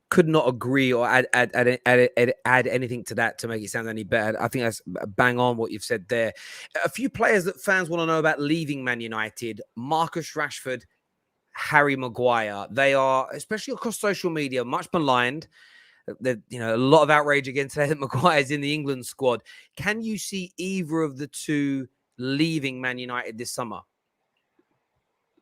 Could not agree or add anything to that to make it sound any better. I think that's bang on what you've said there. A few players that fans want to know about leaving Man United. Marcus Rashford Harry Maguire. They are, especially across social media, much maligned. There's a lot of outrage again today that Maguire's in the England squad. Can you see either of the two leaving Man United this summer?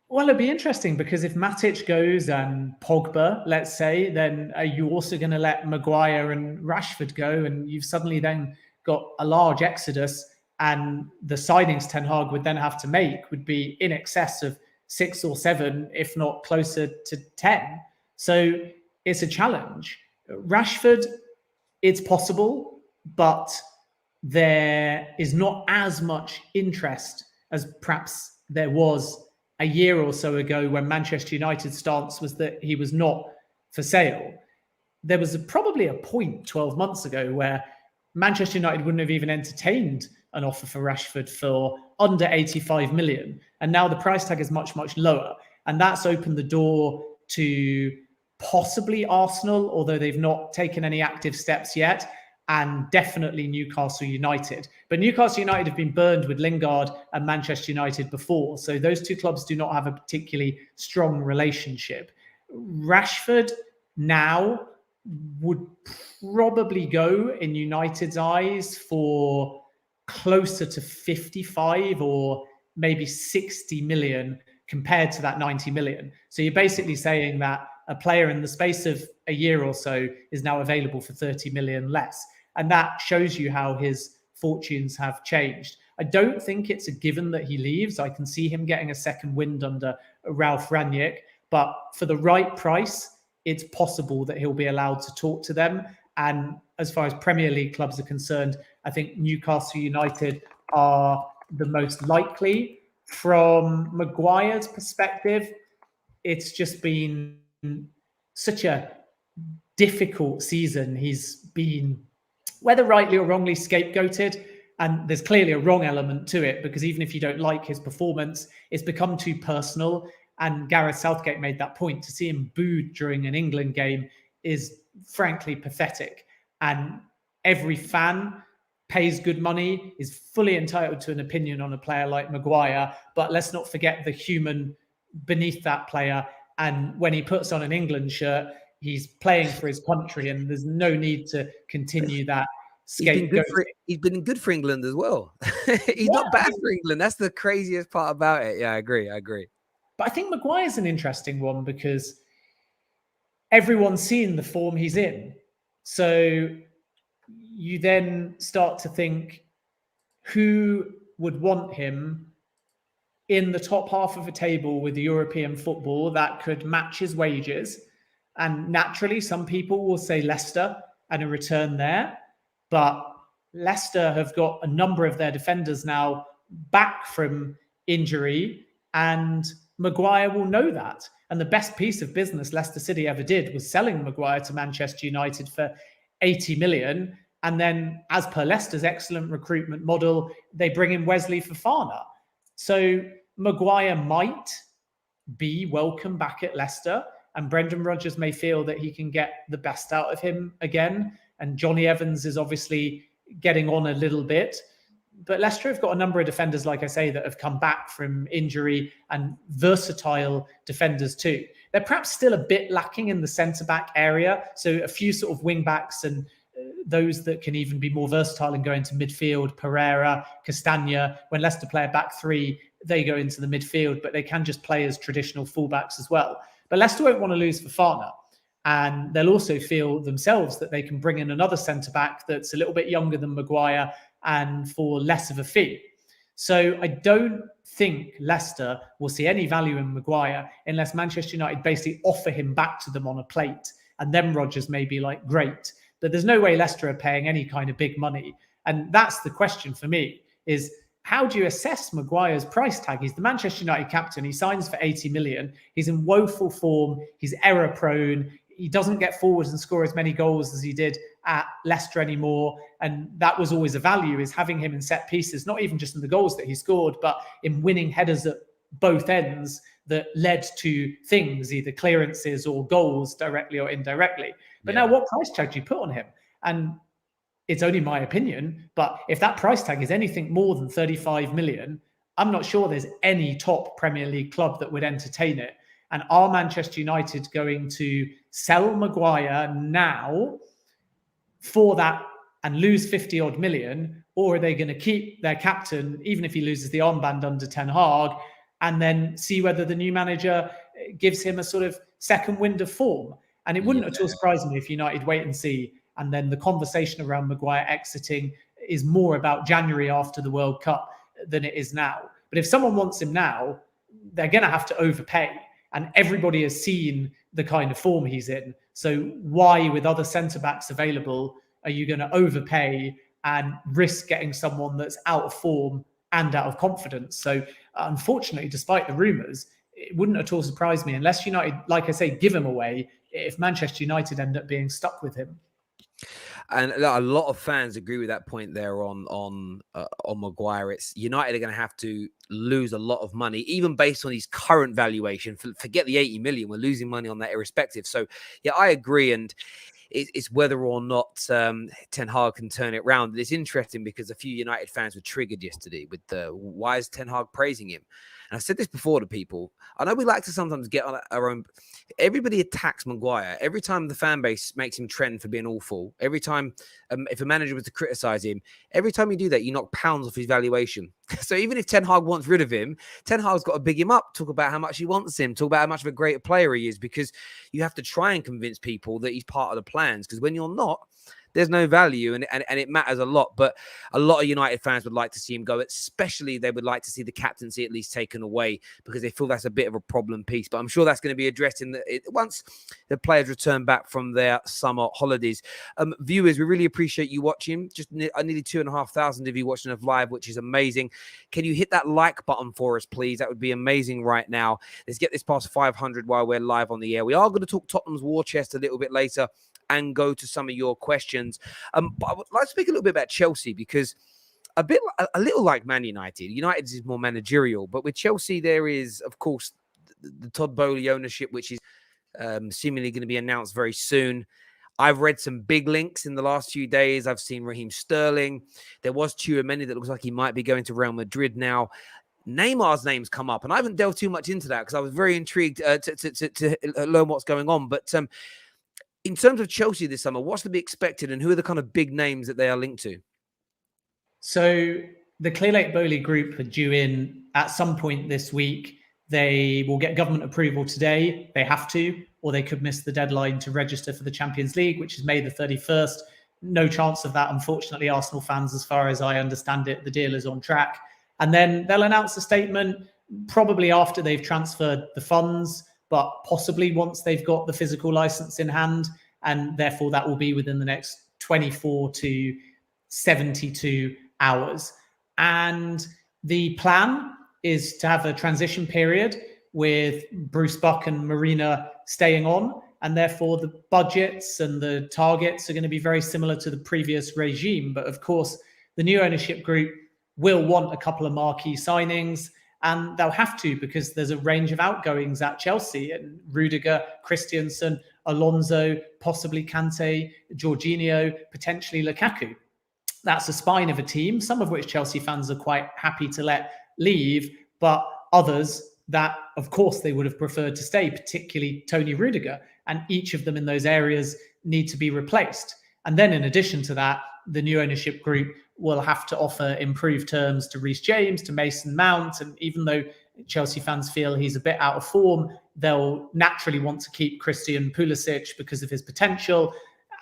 Well, it'd be interesting because if Matic goes and Pogba, let's say, then are you also going to let Maguire and Rashford go? And you've suddenly then got a large exodus, and the signings Ten Hag would then have to make would be in excess of 6 or 7, if not closer to 10. So it's a challenge. Rashford, it's possible, but there is not as much interest as perhaps there was a year or so ago when Manchester United's stance was that he was not for sale. There was probably a point 12 months ago where Manchester United wouldn't have even entertained an offer for Rashford for under 85 million. And now the price tag is much, much lower. And that's opened the door to possibly Arsenal, although they've not taken any active steps yet, and definitely Newcastle United. But Newcastle United have been burned with Lingard and Manchester United before. So those two clubs do not have a particularly strong relationship. Rashford now would probably go, in United's eyes, for closer to 55 or maybe 60 million compared to that 90 million. So you're basically saying that a player in the space of a year or so is now available for 30 million less. And that shows you how his fortunes have changed. I don't think it's a given that he leaves. I can see him getting a second wind under Ralph Rangnick, but for the right price, it's possible that he'll be allowed to talk to them. And as far as Premier League clubs are concerned, I think Newcastle United are the most likely. From Maguire's perspective, it's just been such a difficult season. He's been, whether rightly or wrongly, scapegoated. And there's clearly a wrong element to it, because even if you don't like his performance, it's become too personal. And Gareth Southgate made that point. To see him booed during an England game is frankly pathetic. And every fan pays good money, is fully entitled to an opinion on a player like Maguire. But let's not forget the human beneath that player. And when he puts on an England shirt, he's playing for his country, and there's no need to continue that scapegoat. He's been good for England as well. He's not bad for England. That's the craziest part about it. Yeah, I agree. But I think Maguire's an interesting one because everyone's seen the form he's in. So you then start to think, who would want him in the top half of a table with European football that could match his wages? And naturally, some people will say Leicester and a return there. But Leicester have got a number of their defenders now back from injury, and Maguire will know that. And the best piece of business Leicester City ever did was selling Maguire to Manchester United for 80 million. And then, as per Leicester's excellent recruitment model, they bring in Wesley Fofana. So Maguire might be welcome back at Leicester, and Brendan Rodgers may feel that he can get the best out of him again. And Johnny Evans is obviously getting on a little bit. But Leicester have got a number of defenders, like I say, that have come back from injury, and versatile defenders too. They're perhaps still a bit lacking in the centre-back area. So a few sort of wing-backs and those that can even be more versatile and go into midfield. Pereira, Castagna. When Leicester play a back three, they go into the midfield, but they can just play as traditional fullbacks as well. But Leicester won't want to lose Fofana. And they'll also feel themselves that they can bring in another centre-back that's a little bit younger than Maguire and for less of a fee. So I don't think Leicester will see any value in Maguire unless Manchester United basically offer him back to them on a plate. And then Rodgers may be like, great. But there's no way Leicester are paying any kind of big money. And that's the question for me, is how do you assess Maguire's price tag? He's the Manchester United captain. He signs for 80 million. He's in woeful form. He's error prone. He doesn't get forwards and score as many goals as he did at Leicester anymore. And that was always a value, is having him in set pieces, not even just in the goals that he scored, but in winning headers at both ends that led to things, either clearances or goals directly or indirectly. But now what price tag do you put on him? And it's only my opinion, but if that price tag is anything more than 35 million, I'm not sure there's any top Premier League club that would entertain it. And are Manchester United going to sell Maguire now for that and lose 50 odd million? Or are they going to keep their captain, even if he loses the armband under Ten Hag, and then see whether the new manager gives him a sort of second wind of form? And it wouldn't at all surprise me if United wait and see, and then the conversation around Maguire exiting is more about January after the World Cup than it is now. But if someone wants him now, they're going to have to overpay. And everybody has seen the kind of form he's in. So why, with other centre-backs available, are you going to overpay and risk getting someone that's out of form and out of confidence? So unfortunately, despite the rumours, it wouldn't at all surprise me, unless United, like I say, give him away, if Manchester United end up being stuck with him. And a lot of fans agree with that point there on Maguire. It's United are going to have to lose a lot of money, even based on his current valuation. Forget the 80 million. We're losing money on that irrespective. So, yeah, I agree. And it's whether or not Ten Hag can turn it round. It's interesting because a few United fans were triggered yesterday with why is Ten Hag praising him? And I've said this before to people. I know we like to sometimes get on our own. Everybody attacks Maguire. Every time the fan base makes him trend for being awful, every time if a manager was to criticize him, every time you do that, you knock pounds off his valuation. So even if Ten Hag wants rid of him, Ten Hag's got to big him up, talk about how much he wants him, talk about how much of a great player he is, because you have to try and convince people that he's part of the plans. Because when you're not, there's no value, and it matters a lot. But a lot of United fans would like to see him go, especially they would like to see the captaincy at least taken away, because they feel that's a bit of a problem piece. But I'm sure that's going to be addressed once the players return back from their summer holidays. Viewers, we really appreciate you watching. Just nearly 2,500 of you watching us live, which is amazing. Can you hit that like button for us, please? That would be amazing right now. Let's get this past 500 while we're live on the air. We are going to talk Tottenham's war chest a little bit later and go to some of your questions. But I would like to speak a little bit about Chelsea, because a little like Man United. United is more managerial, but with Chelsea, there is, of course, the Todd Boehly ownership, which is seemingly going to be announced very soon. I've read some big links in the last few days. I've seen Raheem Sterling. There was Tielemans that looks like he might be going to Real Madrid now. Neymar's name's come up, and I haven't delved too much into that because I was very intrigued to learn what's going on. But in terms of Chelsea this summer, what's to be expected, and who are the kind of big names that they are linked to? So the Clearlake Boely group are due in at some point this week. They will get government approval today. They have to, or they could miss the deadline to register for the Champions League, which is May the 31st. No chance of that, unfortunately, Arsenal fans, as far as I understand it. The deal is on track. And then they'll announce a statement probably after they've transferred the funds, but possibly once they've got the physical license in hand. And therefore, that will be within the next 24 to 72 hours. And the plan is to have a transition period with Bruce Buck and Marina staying on. And therefore, the budgets and the targets are going to be very similar to the previous regime. But of course, the new ownership group will want a couple of marquee signings. And they'll have to, because there's a range of outgoings at Chelsea. And Rudiger, Christensen, Alonso, possibly Kante, Jorginho, potentially Lukaku. That's a spine of a team, some of which Chelsea fans are quite happy to let leave, but others that, of course, they would have preferred to stay, particularly Tony Rudiger. And each of them in those areas need to be replaced. And then in addition to that, the new ownership group will have to offer improved terms to Reece James, to Mason Mount. And even though Chelsea fans feel he's a bit out of form, they'll naturally want to keep Christian Pulisic because of his potential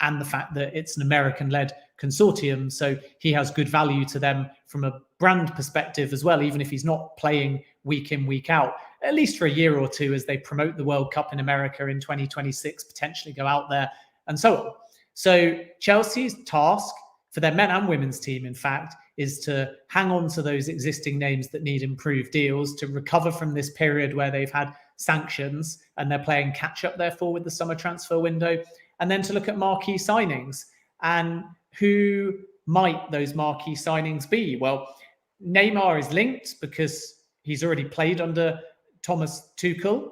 and the fact that it's an American-led consortium. So he has good value to them from a brand perspective as well, even if he's not playing week in, week out, at least for a year or two as they promote the World Cup in America in 2026, potentially go out there and so on. So Chelsea's task for their men and women's team, in fact, is to hang on to those existing names that need improved deals, to recover from this period where they've had sanctions and they're playing catch up, therefore, with the summer transfer window, and then to look at marquee signings. And who might those marquee signings be? Well, Neymar is linked because he's already played under Thomas Tuchel,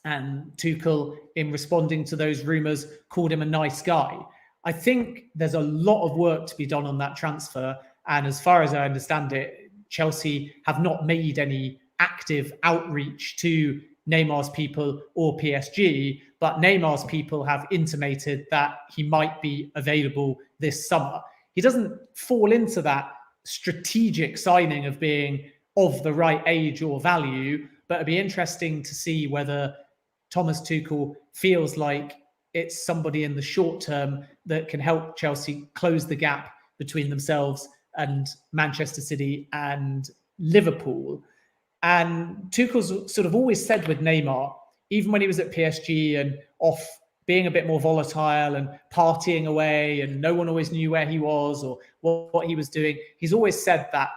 and Tuchel, in responding to those rumours, called him a nice guy. I think there's a lot of work to be done on that transfer. And as far as I understand it, Chelsea have not made any active outreach to Neymar's people or PSG, but Neymar's people have intimated that he might be available this summer. He doesn't fall into that strategic signing of being of the right age or value, but it'd be interesting to see whether Thomas Tuchel feels like it's somebody in the short term that can help Chelsea close the gap between themselves and Manchester City and Liverpool. And Tuchel's sort of always said with Neymar, even when he was at PSG and off being a bit more volatile and partying away and no one always knew where he was or what he was doing, he's always said that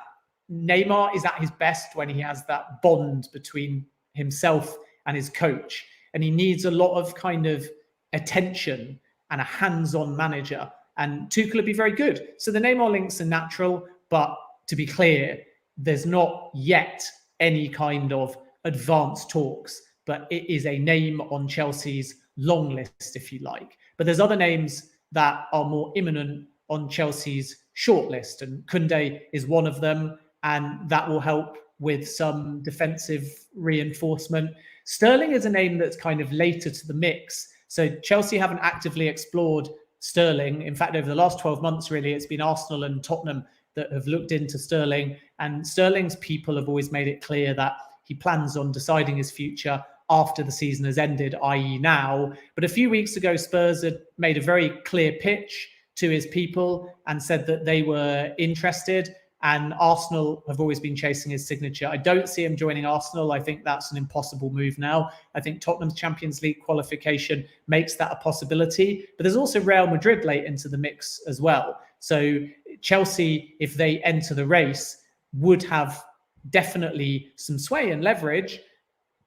Neymar is at his best when he has that bond between himself and his coach. And he needs a lot of kind of attention and a hands-on manager. And Tuchel would be very good. So the Neymar links are natural, but to be clear, there's not yet any kind of advanced talks, but it is a name on Chelsea's long list, if you like. But there's other names that are more imminent on Chelsea's short list, and Kounde is one of them, and that will help with some defensive reinforcement. Sterling is a name that's kind of later to the mix. So Chelsea haven't actively explored Sterling. In fact, over the last 12 months, really, it's been Arsenal and Tottenham that have looked into Sterling. And Sterling's people have always made it clear that he plans on deciding his future after the season has ended, i.e. now. But a few weeks ago, Spurs had made a very clear pitch to his people and said that they were interested. And Arsenal have always been chasing his signature. I don't see him joining Arsenal. I think that's an impossible move now. I think Tottenham's Champions League qualification makes that a possibility. But there's also Real Madrid late into the mix as well. So Chelsea, if they enter the race, would have definitely some sway and leverage.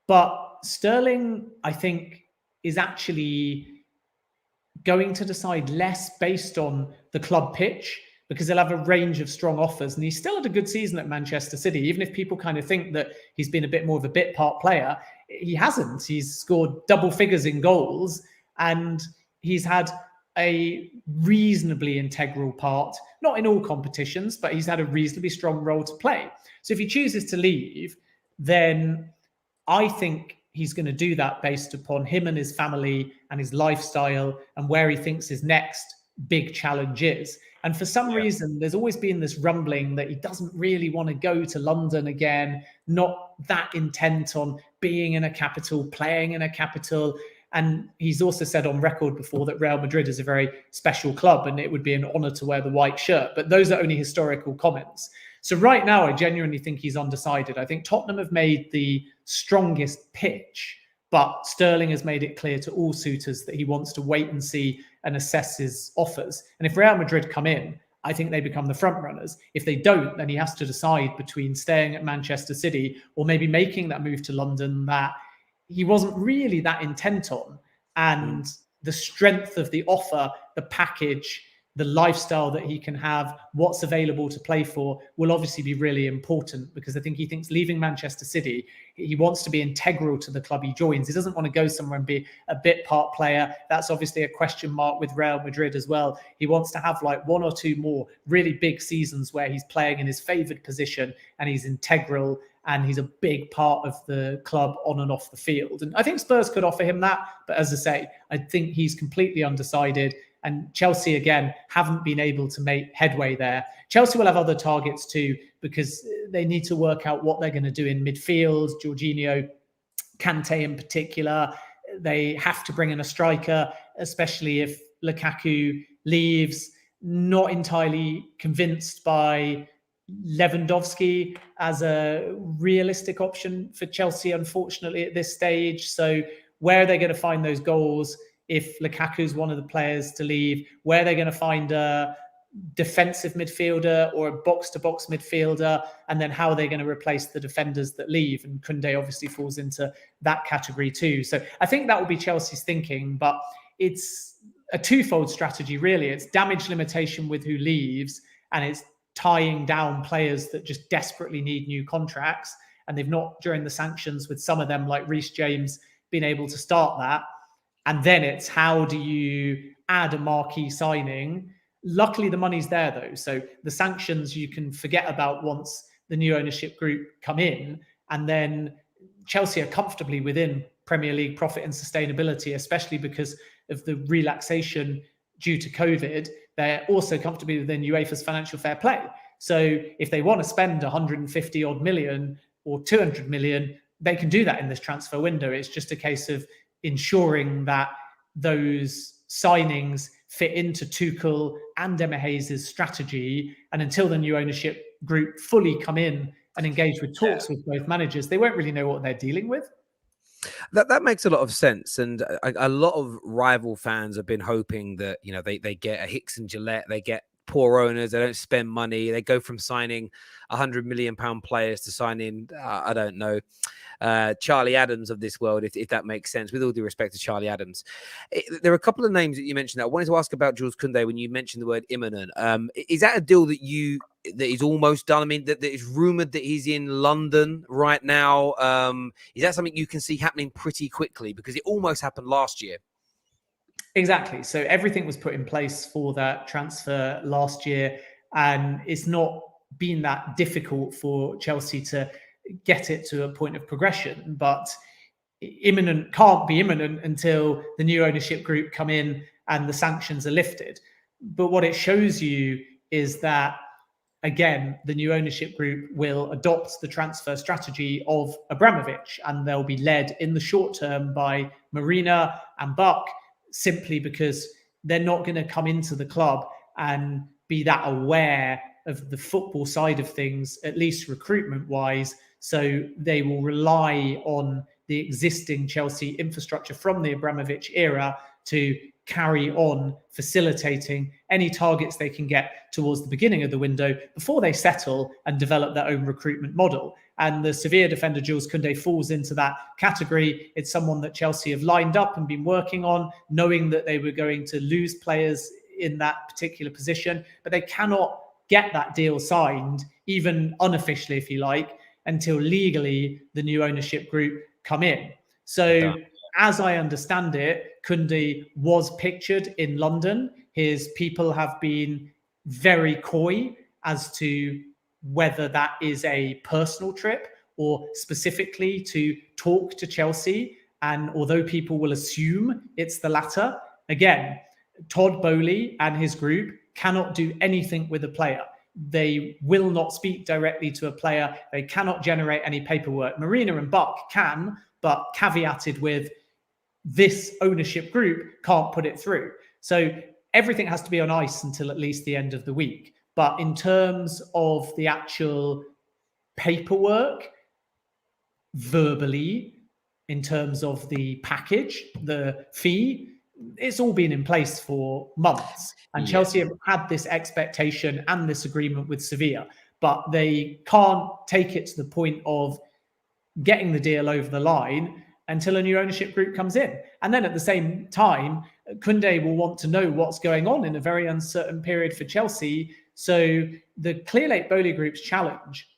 But Sterling, I think, is actually going to decide less based on the club pitch, because they'll have a range of strong offers. And he's still had a good season at Manchester City. Even if people kind of think that he's been a bit more of a bit part player, he hasn't. He's scored double figures in goals, and he's had a reasonably integral part, not in all competitions, but he's had a reasonably strong role to play. So if he chooses to leave, then I think he's going to do that based upon him and his family and his lifestyle and where he thinks his next big challenge is. And for some reason, there's always been this rumbling that he doesn't really want to go to London again, not that intent on being in a capital, playing in a capital. And he's also said on record before that Real Madrid is a very special club and it would be an honor to wear the white shirt. But those are only historical comments. So right now, I genuinely think he's undecided. I think Tottenham have made the strongest pitch, but Sterling has made it clear to all suitors that he wants to wait and see and assess his offers. And if Real Madrid come in, I think they become the front runners. If they don't, then he has to decide between staying at Manchester City or maybe making that move to London that he wasn't really that intent on. And the strength of the offer, the package, the lifestyle that he can have, what's available to play for will obviously be really important, because I think he thinks leaving Manchester City, he wants to be integral to the club he joins. He doesn't want to go somewhere and be a bit part player. That's obviously a question mark with Real Madrid as well. He wants to have like one or two more really big seasons where he's playing in his favoured position and he's integral and he's a big part of the club on and off the field. And I think Spurs could offer him that. But as I say, I think he's completely undecided. And Chelsea, again, haven't been able to make headway there. Chelsea will have other targets too, because they need to work out what they're going to do in midfield. Jorginho, Kante in particular. They have to bring in a striker, especially if Lukaku leaves. Not entirely convinced by Lewandowski as a realistic option for Chelsea, unfortunately, at this stage. So where are they going to find those goals if Lukaku's one of the players to leave? Where are they going to find a defensive midfielder or a box-to-box midfielder? And then how are they going to replace the defenders that leave? And Kounde obviously falls into that category too. So I think that will be Chelsea's thinking, but it's a twofold strategy, really. It's damage limitation with who leaves, and it's tying down players that just desperately need new contracts. And they've not, during the sanctions with some of them, like Reece James, been able to start that. And then it's how do you add a marquee signing? Luckily, the money's there, though. So the sanctions you can forget about once the new ownership group come in. And then Chelsea are comfortably within Premier League profit and sustainability, especially because of the relaxation due to COVID. They're also comfortably within UEFA's financial fair play. So if they want to spend 150 odd million or 200 million, they can do that in this transfer window. It's just a case of ensuring that those signings fit into Tuchel and Emma Hayes' strategy. And until the new ownership group fully come in and engage with talks with both managers, they won't really know what they're dealing with. That makes a lot of sense, and a lot of rival fans have been hoping that they get a Hicks and Gillette, they get poor owners, they don't spend money, they go from signing £100 million players to signing I don't know, Charlie Adams of this world, if that makes sense. With all due respect to Charlie Adams, there are a couple of names that you mentioned. I wanted to ask about Jules Kounde when you mentioned the word imminent. Is that a deal that is almost done? I mean, that is rumored that he's in London right now. Is that something you can see happening pretty quickly? Because it almost happened last year. Exactly. So everything was put in place for that transfer last year, and it's not been that difficult for Chelsea to get it to a point of progression. But imminent can't be imminent until the new ownership group come in and the sanctions are lifted. But what it shows you is that, again, the new ownership group will adopt the transfer strategy of Abramovich, and they'll be led in the short term by Marina and Buck, simply because they're not going to come into the club and be that aware of the football side of things, at least recruitment-wise. So they will rely on the existing Chelsea infrastructure from the Abramovich era to carry on facilitating any targets they can get towards the beginning of the window before they settle and develop their own recruitment model. And the Sevilla defender Jules Kounde falls into that category. It's someone that Chelsea have lined up and been working on, knowing that they were going to lose players in that particular position, but they cannot get that deal signed, even unofficially, if you like, until legally the new ownership group come in. So as I understand it, Kounde was pictured in London. His people have been very coy as to whether that is a personal trip or specifically to talk to Chelsea. And although people will assume it's the latter, again, Todd Boehly and his group cannot do anything with a player. They will not speak directly to a player. They cannot generate any paperwork. Marina and Buck can, but caveated with this ownership group can't put it through. So everything has to be on ice until at least the end of the week. But in terms of the actual paperwork, verbally, in terms of the package, the fee, it's all been in place for months. And Chelsea have had this expectation and this agreement with Sevilla, but they can't take it to the point of getting the deal over the line until a new ownership group comes in. And then at the same time, Kounde will want to know what's going on in a very uncertain period for Chelsea. So the Clearlake Boely Group's challenge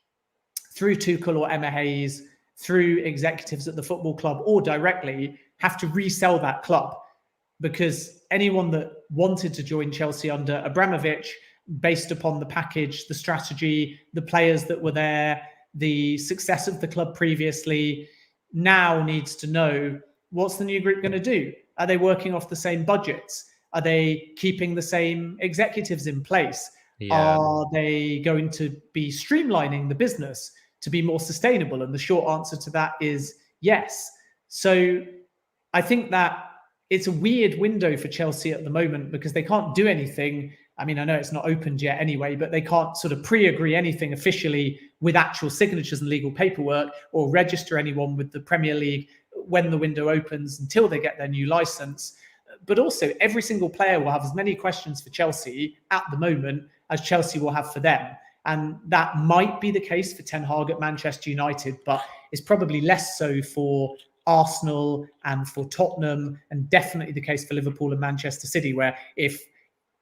through Tuchel or Emma Hayes, through executives at the football club or directly, have to resell that club, because anyone that wanted to join Chelsea under Abramovich, based upon the package, the strategy, the players that were there, the success of the club previously, now needs to know, what's the new group going to do? Are they working off the same budgets? Are they keeping the same executives in place? Are they going to be streamlining the business to be more sustainable? And the short answer to that is yes. So I think that it's a weird window for Chelsea at the moment because they can't do anything. I mean, I know it's not opened yet anyway, but they can't sort of pre-agree anything officially with actual signatures and legal paperwork or register anyone with the Premier League when the window opens until they get their new license. But also, every single player will have as many questions for Chelsea at the moment as Chelsea will have for them. And that might be the case for Ten Hag at Manchester United, but it's probably less so for Arsenal and for Tottenham, and definitely the case for Liverpool and Manchester City, where if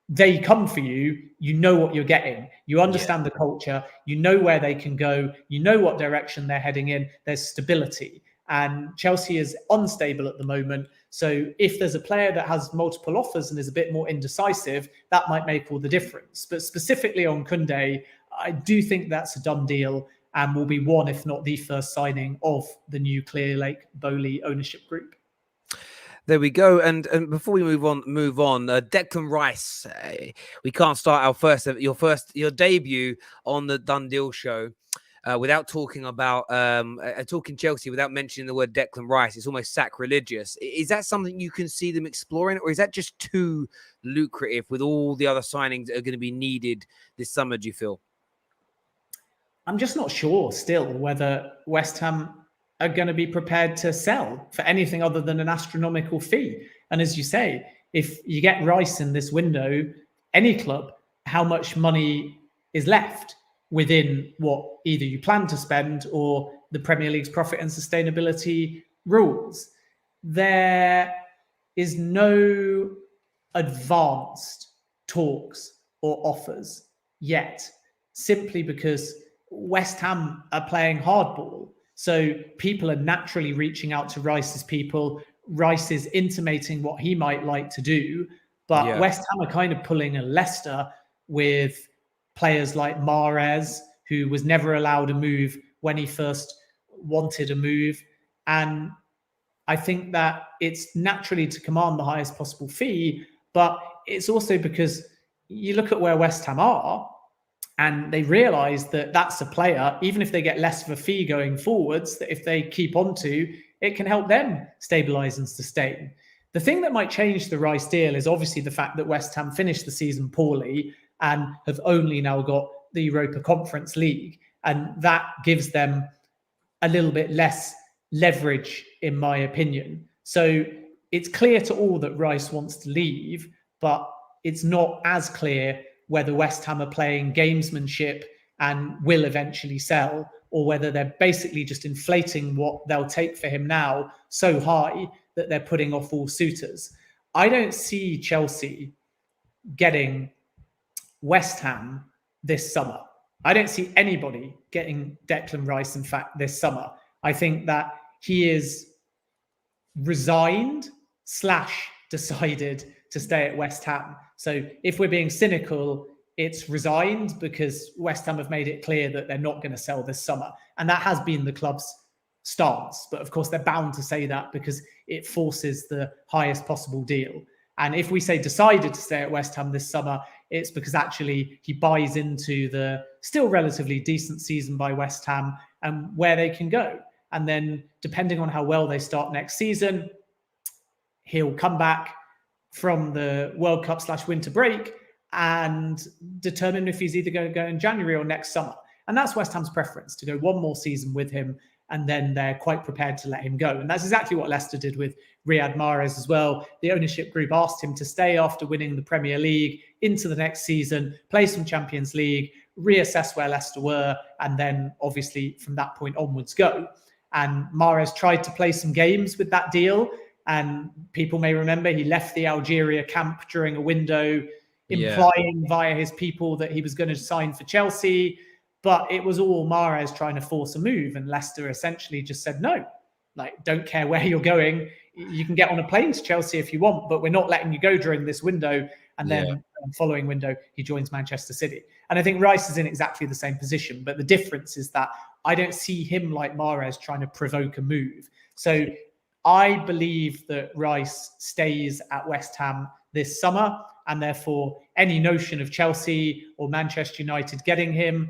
they come for you, you know what you're getting. You understand the culture, you know where they can go, you know what direction they're heading in, there's stability. And Chelsea is unstable at the moment. So if there's a player that has multiple offers and is a bit more indecisive, that might make all the difference. But specifically on Kounde, I do think that's a done deal. and will be one, if not the first signing of the new Clear Lake Boely ownership group. There we go. And before we move on, Declan Rice. We can't start your debut on the Done Deal show without talking about talking Chelsea without mentioning the word Declan Rice. It's almost sacrilegious. Is that something you can see them exploring, or is that just too lucrative with all the other signings that are going to be needed this summer, do you feel? I'm just not sure still whether West Ham are going to be prepared to sell for anything other than an astronomical fee. And as you say, if you get Rice in this window, any club, how much money is left within what either you plan to spend or the Premier League's profit and sustainability rules? There is no advanced talks or offers yet, simply because West Ham are playing hardball. So people are naturally reaching out to Rice's people. Rice is intimating what he might like to do. But West Ham are kind of pulling a Leicester with players like Mahrez, who was never allowed a move when he first wanted a move. And I think that it's naturally to command the highest possible fee, but it's also because you look at where West Ham are, and they realise that that's a player, even if they get less of a fee going forwards, that if they keep on to, it can help them stabilise and sustain. The thing that might change the Rice deal is obviously the fact that West Ham finished the season poorly and have only now got the Europa Conference League. And that gives them a little bit less leverage, in my opinion. So it's clear to all that Rice wants to leave, but it's not as clear whether West Ham are playing gamesmanship and will eventually sell, or whether they're basically just inflating what they'll take for him now so high that they're putting off all suitors. I don't see Chelsea getting West Ham this summer. I don't see anybody getting Declan Rice, in fact, this summer. I think that he is resigned / decided to stay at West Ham. So if we're being cynical, it's resigned because West Ham have made it clear that they're not going to sell this summer. And that has been the club's stance. But of course, they're bound to say that because it forces the highest possible deal. And if we say decided to stay at West Ham this summer, it's because actually he buys into the still relatively decent season by West Ham and where they can go. And then depending on how well they start next season, he'll come back from the World Cup / winter break and determine if he's either going to go in January or next summer. And that's West Ham's preference, to go one more season with him, and then they're quite prepared to let him go. And that's exactly what Leicester did with Riyad Mahrez as well. The ownership group asked him to stay after winning the Premier League into the next season, play some Champions League, reassess where Leicester were, and then obviously from that point onwards go. And Mahrez tried to play some games with that deal. And people may remember he left the Algeria camp during a window, implying via his people that he was going to sign for Chelsea. But it was all Mahrez trying to force a move. And Leicester essentially just said, no, like, don't care where you're going. You can get on a plane to Chelsea if you want, but we're not letting you go during this window. And then following window, he joins Manchester City. And I think Rice is in exactly the same position. But the difference is that I don't see him like Mahrez trying to provoke a move. So I believe that Rice stays at West Ham this summer, and therefore any notion of Chelsea or Manchester United getting him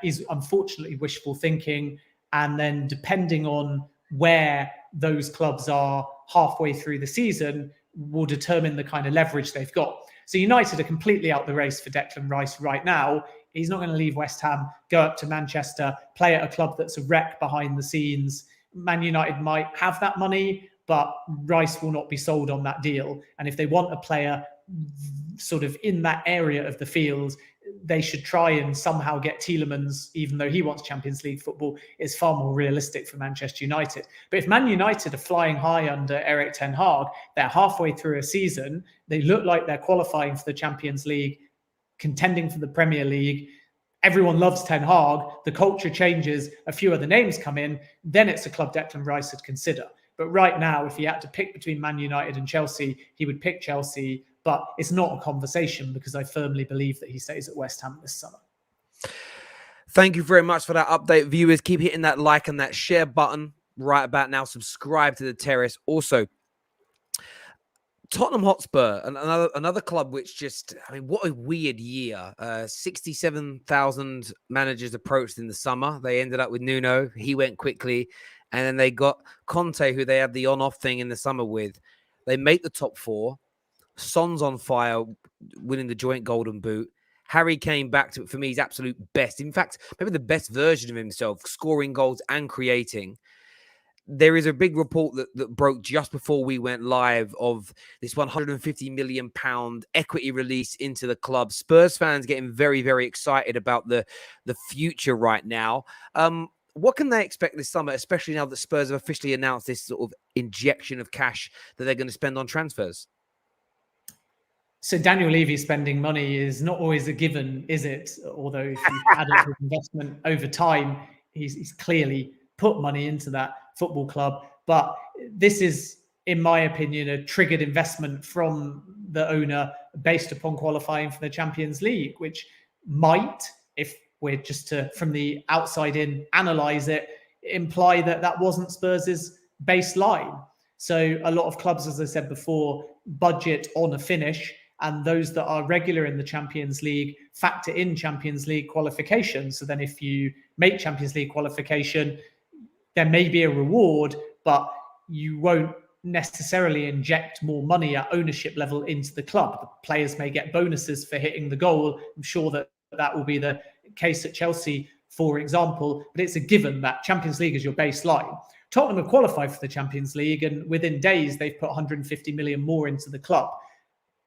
is unfortunately wishful thinking. And then depending on where those clubs are halfway through the season will determine the kind of leverage they've got. So United are completely out the race for Declan Rice right now. He's not going to leave West Ham, go up to Manchester, play at a club that's a wreck behind the scenes. Man United might have that money, but Rice will not be sold on that deal. And if they want a player sort of in that area of the field, they should try and somehow get Tielemans, even though he wants Champions League football. It's far more realistic for Manchester United. But if Man United are flying high under Erik ten Hag, they're halfway through a season, they look like they're qualifying for the Champions League, contending for the Premier League, everyone loves Ten Hag, the culture changes, a few other names come in, then it's a club Declan Rice would consider. But right now, if he had to pick between Man United and Chelsea, he would pick Chelsea. But it's not a conversation because I firmly believe that he stays at West Ham this summer. Thank you very much for that update, viewers. Keep hitting that like and that share button right about now. Subscribe to the Terrace. Also, Tottenham Hotspur, another club which just, I mean, what a weird year. 67,000 managers approached in the summer. They ended up with Nuno. He went quickly. And then they got Conte, who they had the on-off thing in the summer with. They make the top four. Son's on fire, winning the joint golden boot. Harry came back to, for me, his absolute best. In fact, maybe the best version of himself, scoring goals and creating. There is a big report that broke just before we went live of this £150 million equity release into the club. Spurs fans getting very, very excited about the future right now. What can they expect this summer, especially now that Spurs have officially announced this sort of injection of cash that they're going to spend on transfers? So Daniel Levy spending money is not always a given, is it? Although if you add up his investment over time, he's clearly put money into that football club. But this is, in my opinion, a triggered investment from the owner based upon qualifying for the Champions League, which might, if we're just to, from the outside in, analyse it, imply that that wasn't Spurs' baseline. So a lot of clubs, as I said before, budget on a finish, and those that are regular in the Champions League factor in Champions League qualification. So then if you make Champions League qualification, there may be a reward, but you won't necessarily inject more money at ownership level into the club. The players may get bonuses for hitting the goal. I'm sure that will be the case at Chelsea, for example, but it's a given that Champions League is your baseline. Tottenham have qualified for the Champions League, and within days, they've put 150 million more into the club.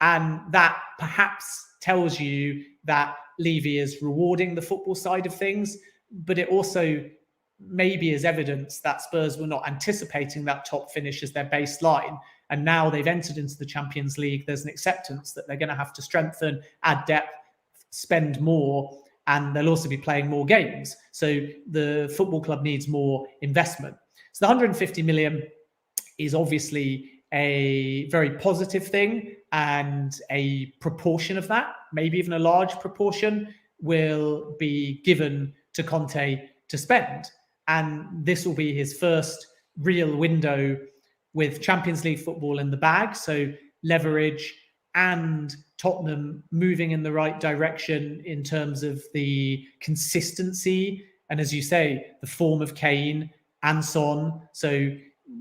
And that perhaps tells you that Levy is rewarding the football side of things, but it also maybe is evidence that Spurs were not anticipating that top finish as their baseline. And now they've entered into the Champions League. There's an acceptance that they're going to have to strengthen, add depth, spend more, and they'll also be playing more games. So the football club needs more investment. So the 150 million is obviously a very positive thing, and a proportion of that, maybe even a large proportion, will be given to Conte to spend. And this will be his first real window with Champions League football in the bag. So leverage and Tottenham moving in the right direction in terms of the consistency. And as you say, the form of Kane and Son. So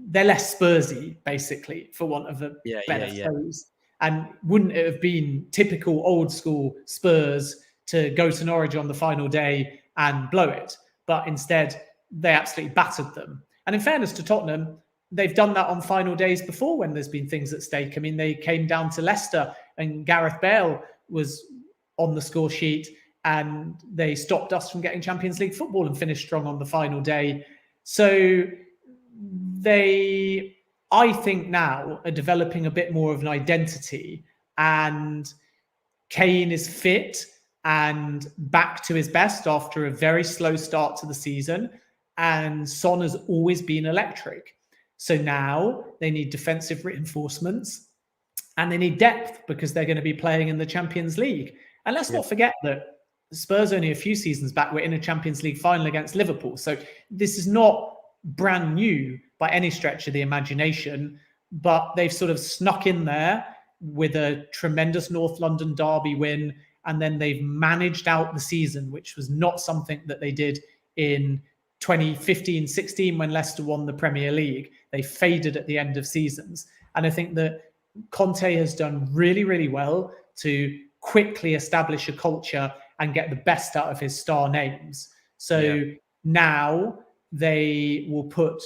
they're less Spursy, basically, for want of a better phrase. And wouldn't it have been typical old school Spurs to go to Norwich on the final day and blow it? But instead, they absolutely battered them. And in fairness to Tottenham, they've done that on final days before when there's been things at stake. I mean, they came down to Leicester and Gareth Bale was on the score sheet, and they stopped us from getting Champions League football and finished strong on the final day. So they, I think now, are developing a bit more of an identity, and Kane is fit and back to his best after a very slow start to the season. And Son has always been electric. So now they need defensive reinforcements and they need depth because they're going to be playing in the Champions League. And let's not forget that Spurs only a few seasons back were in a Champions League final against Liverpool. So this is not brand new by any stretch of the imagination, but they've sort of snuck in there with a tremendous North London derby win. And then they've managed out the season, which was not something that they did in 2015-16 when Leicester won the Premier League. They faded at the end of seasons. And I think that Conte has done really, really well to quickly establish a culture and get the best out of his star names. So now they will put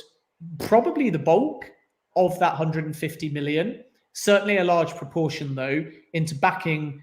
probably the bulk of that 150 million, certainly a large proportion though, into backing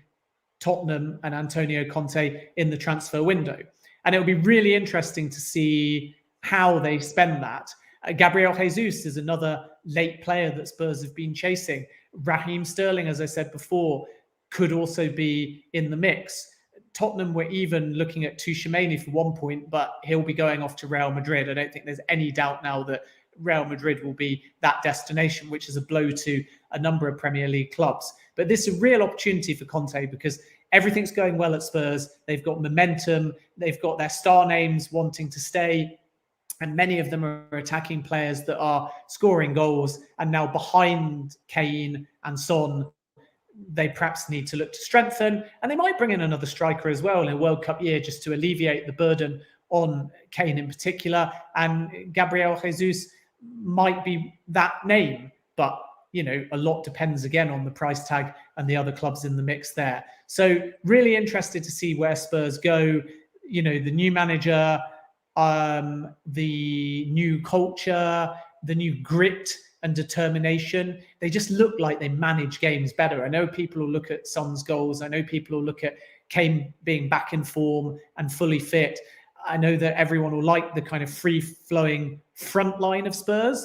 Tottenham and Antonio Conte in the transfer window. And it'll be really interesting to see how they spend that. Gabriel Jesus is another late player that Spurs have been chasing. Raheem Sterling, as I said before, could also be in the mix. Tottenham were even looking at Tuchel for one point, but he'll be going off to Real Madrid. I don't think there's any doubt now that Real Madrid will be that destination, which is a blow to a number of Premier League clubs. But this is a real opportunity for Conte because everything's going well at Spurs. They've got momentum. They've got their star names wanting to stay. And many of them are attacking players that are scoring goals. And now behind Kane and Son, they perhaps need to look to strengthen. And they might bring in another striker as well in a World Cup year just to alleviate the burden on Kane in particular. And Gabriel Jesus might be that name. But, you know, a lot depends again on the price tag and the other clubs in the mix there. So really interested to see where Spurs go. You know, the new manager, the new culture, the new grit and determination. They just look like they manage games better. I know people will look at Son's goals. I know people will look at Kane being back in form and fully fit. I know that everyone will like the kind of free-flowing front line of Spurs.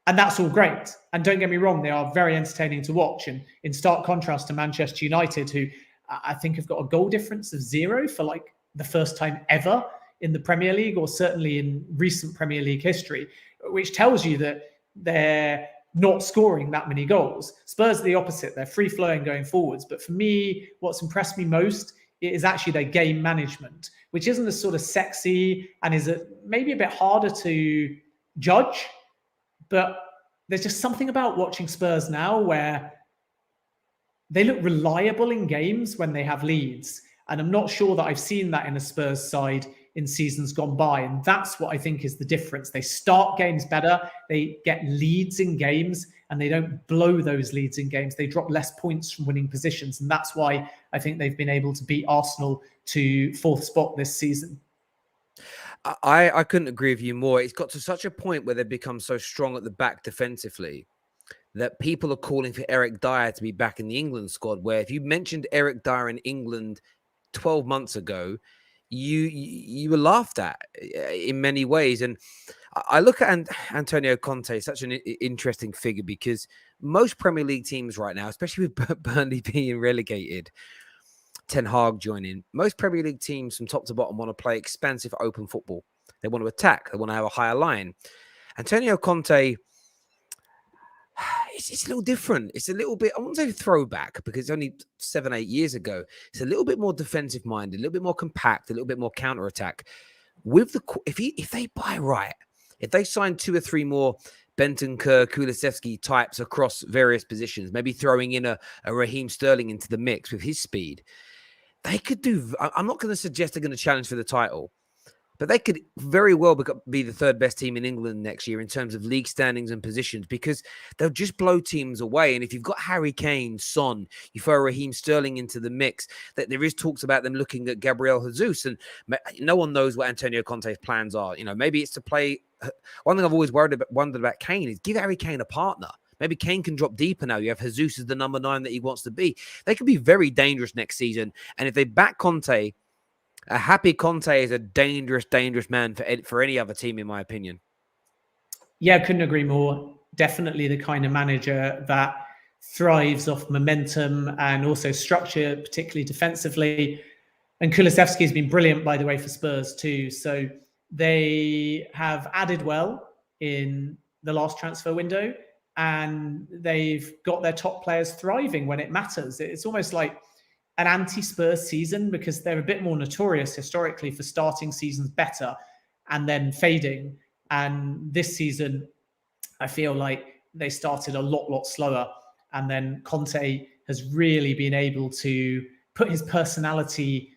And that's all great. And don't get me wrong, they are very entertaining to watch. And in stark contrast to Manchester United, who I think have got a goal difference of 0 for like the first time ever in the Premier League, or certainly in recent Premier League history, which tells you that they're not scoring that many goals. Spurs are the opposite. They're free-flowing going forwards. But for me, what's impressed me most is actually their game management, which isn't as sort of sexy and is maybe a bit harder to judge. But there's just something about watching Spurs now where they look reliable in games when they have leads. And I'm not sure that I've seen that in a Spurs side in seasons gone by. And that's what I think is the difference. They start games better. They get leads in games and they don't blow those leads in games. They drop less points from winning positions. And that's why I think they've been able to beat Arsenal to 4th spot this season. I couldn't agree with you more. It's got to such a point where they've become so strong at the back defensively that people are calling for Eric Dyer to be back in the England squad, where if you mentioned Eric Dyer in England 12 months ago, you were laughed at in many ways. And I look at Antonio Conte, such an interesting figure, because most Premier League teams right now, especially with Burnley being relegated, Ten Hag joining, most Premier League teams from top to bottom want to play expansive open football. They want to attack. They want to have a higher line. Antonio Conte, it's a little different. It's a little bit, I won't say throwback because it's only 7-8 years ago. It's a little bit more defensive minded, a little bit more compact, a little bit more counter attack. With if they buy right, if they sign 2 or 3 more Bentancur, Kulusevski types across various positions, maybe throwing in a Raheem Sterling into the mix with his speed, they could do. I'm not going to suggest they're going to challenge for the title, but they could very well be the 3rd best team in England next year in terms of league standings and positions, because they'll just blow teams away. And if you've got Harry Kane, Son, you throw Raheem Sterling into the mix, that there is talks about them looking at Gabriel Jesus, and no one knows what Antonio Conte's plans are. You know, maybe it's to play. One thing I've always wondered about Kane is give Harry Kane a partner. Maybe Kane can drop deeper now. You have Jesus as the number 9 that he wants to be. They could be very dangerous next season. And if they back Conte, a happy Conte is a dangerous, dangerous man for any other team, in my opinion. Yeah, I couldn't agree more. Definitely the kind of manager that thrives off momentum and also structure, particularly defensively. And Kulusevski has been brilliant, by the way, for Spurs too. So they have added well in the last transfer window, and they've got their top players thriving when it matters. It's almost like an anti-Spurs season, because they're a bit more notorious historically for starting seasons better and then fading. And this season, I feel like they started a lot slower. And then Conte has really been able to put his personality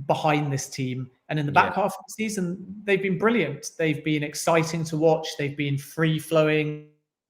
behind this team. And in the back half of the season, they've been brilliant. They've been exciting to watch. They've been free-flowing.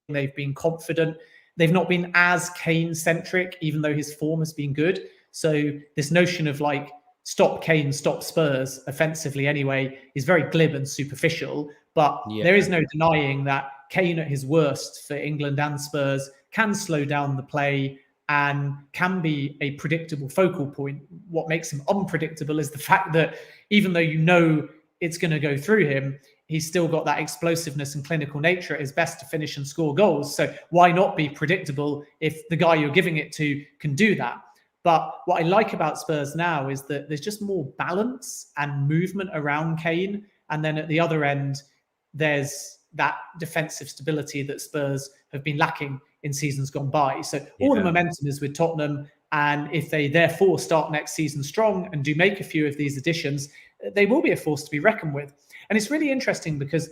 They've been confident. They've not been as Kane-centric, even though his form has been good. So this notion of like, stop Kane, stop Spurs, offensively anyway, is very glib and superficial. But there is no denying that Kane at his worst for England and Spurs can slow down the play and can be a predictable focal point. What makes him unpredictable is the fact that even though you know it's going to go through him, he's still got that explosiveness and clinical nature at his best to finish and score goals. So why not be predictable if the guy you're giving it to can do that? But what I like about Spurs now is that there's just more balance and movement around Kane. And then at the other end, there's that defensive stability that Spurs have been lacking in seasons gone by. So all the momentum is with Tottenham, And if they therefore start next season strong and do make a few of these additions, they will be a force to be reckoned with. And it's really interesting because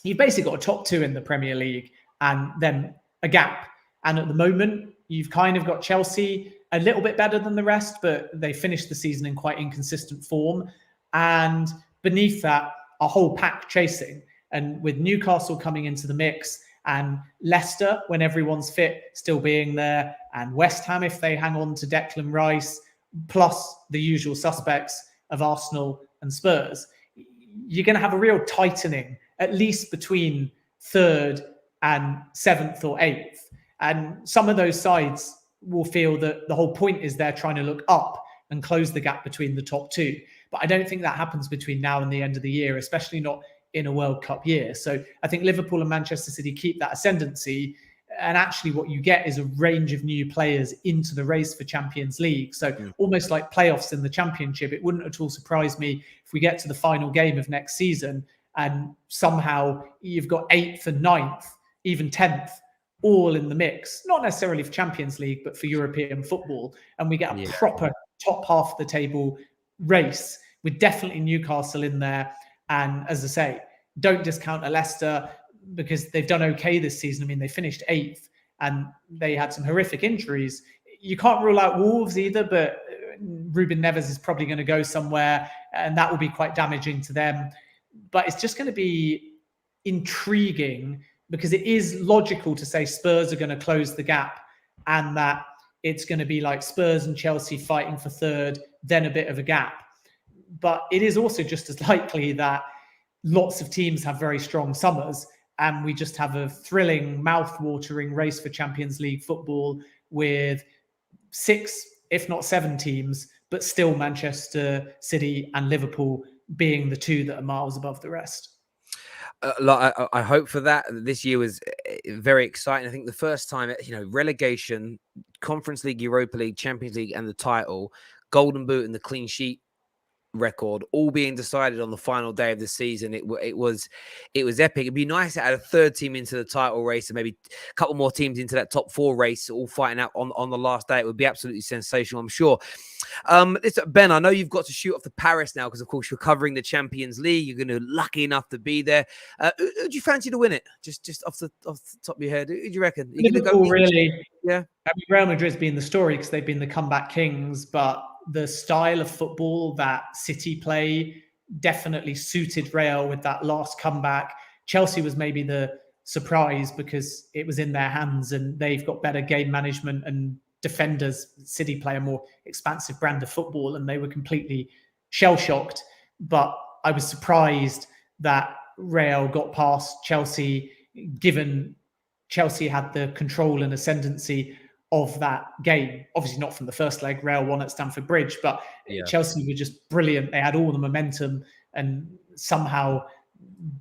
you've basically got a top two in the Premier League and then a gap. And at the moment, you've kind of got Chelsea a little bit better than the rest, but they finished the season in quite inconsistent form. And beneath that, a whole pack chasing. And with Newcastle coming into the mix, and Leicester, when everyone's fit, still being there, and West Ham, if they hang on to Declan Rice, plus the usual suspects of Arsenal and Spurs, you're going to have a real tightening, at least between third and seventh or eighth. And some of those sides will feel that the whole point is they're trying to look up and close the gap between the top two. But I don't think that happens between now and the end of the year, especially not in a World Cup year. So I think Liverpool and Manchester City keep that ascendancy. And actually what you get is a range of new players into the race for Champions League. So almost like playoffs in the Championship, it wouldn't at all surprise me if we get to the final game of next season and somehow you've got 8th and 9th, even 10th, all in the mix, not necessarily for Champions League, but for European football. And we get a proper top half of the table race with definitely Newcastle in there. And as I say, don't discount a Leicester because they've done okay this season. I mean, they finished 8th and they had some horrific injuries. You can't rule out Wolves either, but Ruben Neves is probably going to go somewhere and that will be quite damaging to them. But it's just going to be intriguing because it is logical to say Spurs are going to close the gap and that it's going to be like Spurs and Chelsea fighting for third, then a bit of a gap. But it is also just as likely that lots of teams have very strong summers and we just have a thrilling, mouth-watering race for Champions League football with 6, if not 7 teams, but still Manchester City and Liverpool being the 2 that are miles above the rest. I hope for that. This year was very exciting. I think the first time, relegation, Conference League, Europa League, Champions League, and the title, Golden Boot and the clean sheet record all being decided on the final day of the season. It was epic. It'd be nice to add a third team into the title race and maybe a couple more teams into that top 4 race, all fighting out on the last day. It would be absolutely sensational, I'm sure. Ben, I know you've got to shoot off to Paris now because, of course, you're covering the Champions League. You're going to be lucky enough to be there. Who do you fancy to win it? Just off the top of your head, who do you reckon? Are you Liverpool, go really. Yeah. I mean, Real Madrid's been the story because they've been the comeback kings, but the style of football that City play definitely suited Real with that last comeback. Chelsea was maybe the surprise because it was in their hands and they've got better game management and defenders. City play a more expansive brand of football and they were completely shell-shocked. But I was surprised that Real got past Chelsea, given Chelsea had the control and ascendancy of that game. Obviously not from the first leg, Real won at Stamford Bridge, but Chelsea were just brilliant. They had all the momentum and somehow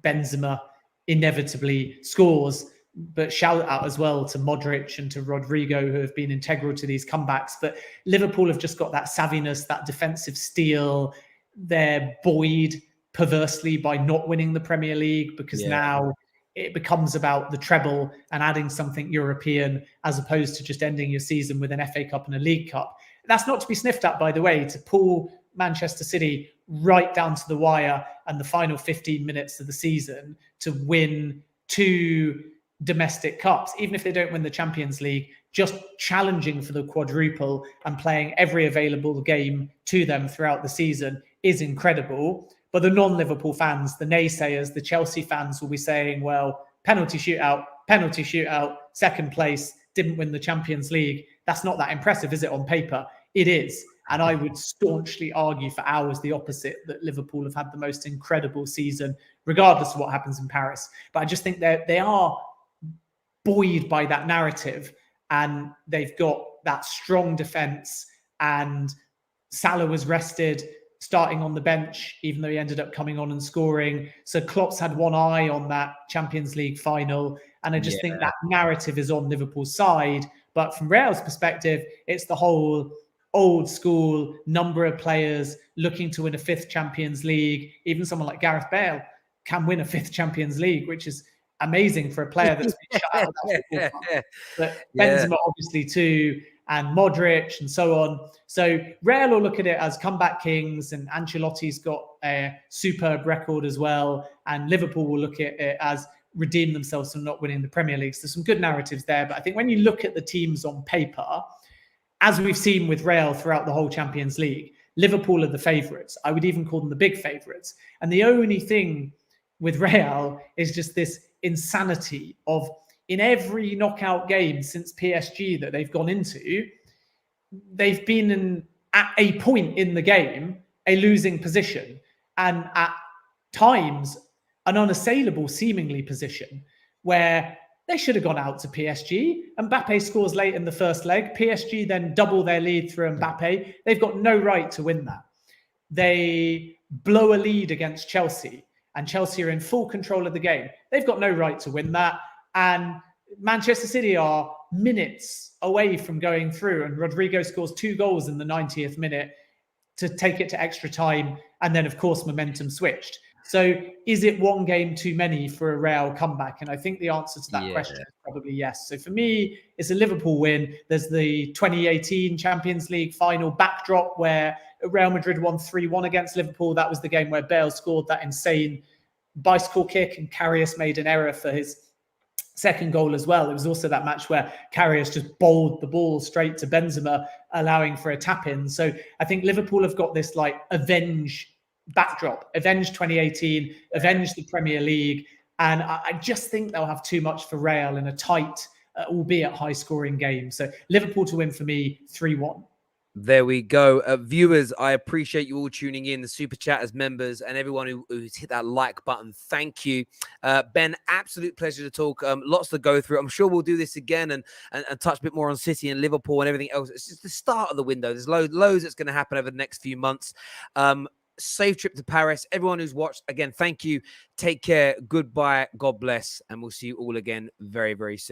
Benzema inevitably scores. But shout out as well to Modric and to Rodrigo, who have been integral to these comebacks. But Liverpool have just got that savviness, that defensive steel. They're buoyed perversely by not winning the Premier League because now it becomes about the treble and adding something European as opposed to just ending your season with an FA Cup and a League Cup. That's not to be sniffed at, by the way, to pull Manchester City right down to the wire and the final 15 minutes of the season to win 2 domestic cups, even if they don't win the Champions League, just challenging for the quadruple and playing every available game to them throughout the season is incredible. But the non-Liverpool fans, the naysayers, the Chelsea fans will be saying, well, penalty shootout, second place, didn't win the Champions League. That's not that impressive, is it, on paper? It is. And I would staunchly argue for hours the opposite, that Liverpool have had the most incredible season, regardless of what happens in Paris. But I just think they are buoyed by that narrative and they've got that strong defence and Salah was rested, starting on the bench, even though he ended up coming on and scoring. So Klopp's had one eye on that Champions League final. And I just think that narrative is on Liverpool's side. But from Real's perspective, it's the whole old school number of players looking to win a 5th Champions League. Even someone like Gareth Bale can win a 5th Champions League, which is amazing for a player that's been shut out of that football. But Benzema obviously too. and Modric and so on. So Real will look at it as comeback kings, and Ancelotti's got a superb record as well. And Liverpool will look at it as redeem themselves from not winning the Premier League. So there's some good narratives there. But I think when you look at the teams on paper, as we've seen with Real throughout the whole Champions League, Liverpool are the favourites. I would even call them the big favourites. And the only thing with Real is just this insanity of, in every knockout game since PSG that they've gone into, they've been at a point in the game, a losing position, and at times an unassailable seemingly position where they should have gone out to PSG. Mbappe scores late in the first leg. PSG then double their lead through Mbappe. They've got no right to win that. They blow a lead against Chelsea, and Chelsea are in full control of the game. They've got no right to win that. And Manchester City are minutes away from going through, and Rodrigo scores 2 goals in the 90th minute to take it to extra time. And then, of course, momentum switched. So is it one game too many for a Real comeback? And I think the answer to that question is probably yes. So for me, it's a Liverpool win. There's the 2018 Champions League final backdrop where Real Madrid won 3-1 against Liverpool. That was the game where Bale scored that insane bicycle kick and Karius made an error for his second goal as well. It was also that match where Karius just bowled the ball straight to Benzema, allowing for a tap-in. So I think Liverpool have got this like avenge backdrop, avenge 2018, avenge the Premier League. And I just think they'll have too much for Real in a tight, albeit high-scoring game. So Liverpool to win for me, 3-1. There we go. Viewers, I appreciate you all tuning in, the Super Chatters members, and everyone who's hit that like button. Thank you. Ben, absolute pleasure to talk. Lots to go through. I'm sure we'll do this again and touch a bit more on City and Liverpool and everything else. It's just the start of the window. There's loads that's going to happen over the next few months. Safe trip to Paris. Everyone who's watched, again, thank you. Take care. Goodbye. God bless. And we'll see you all again very, very soon.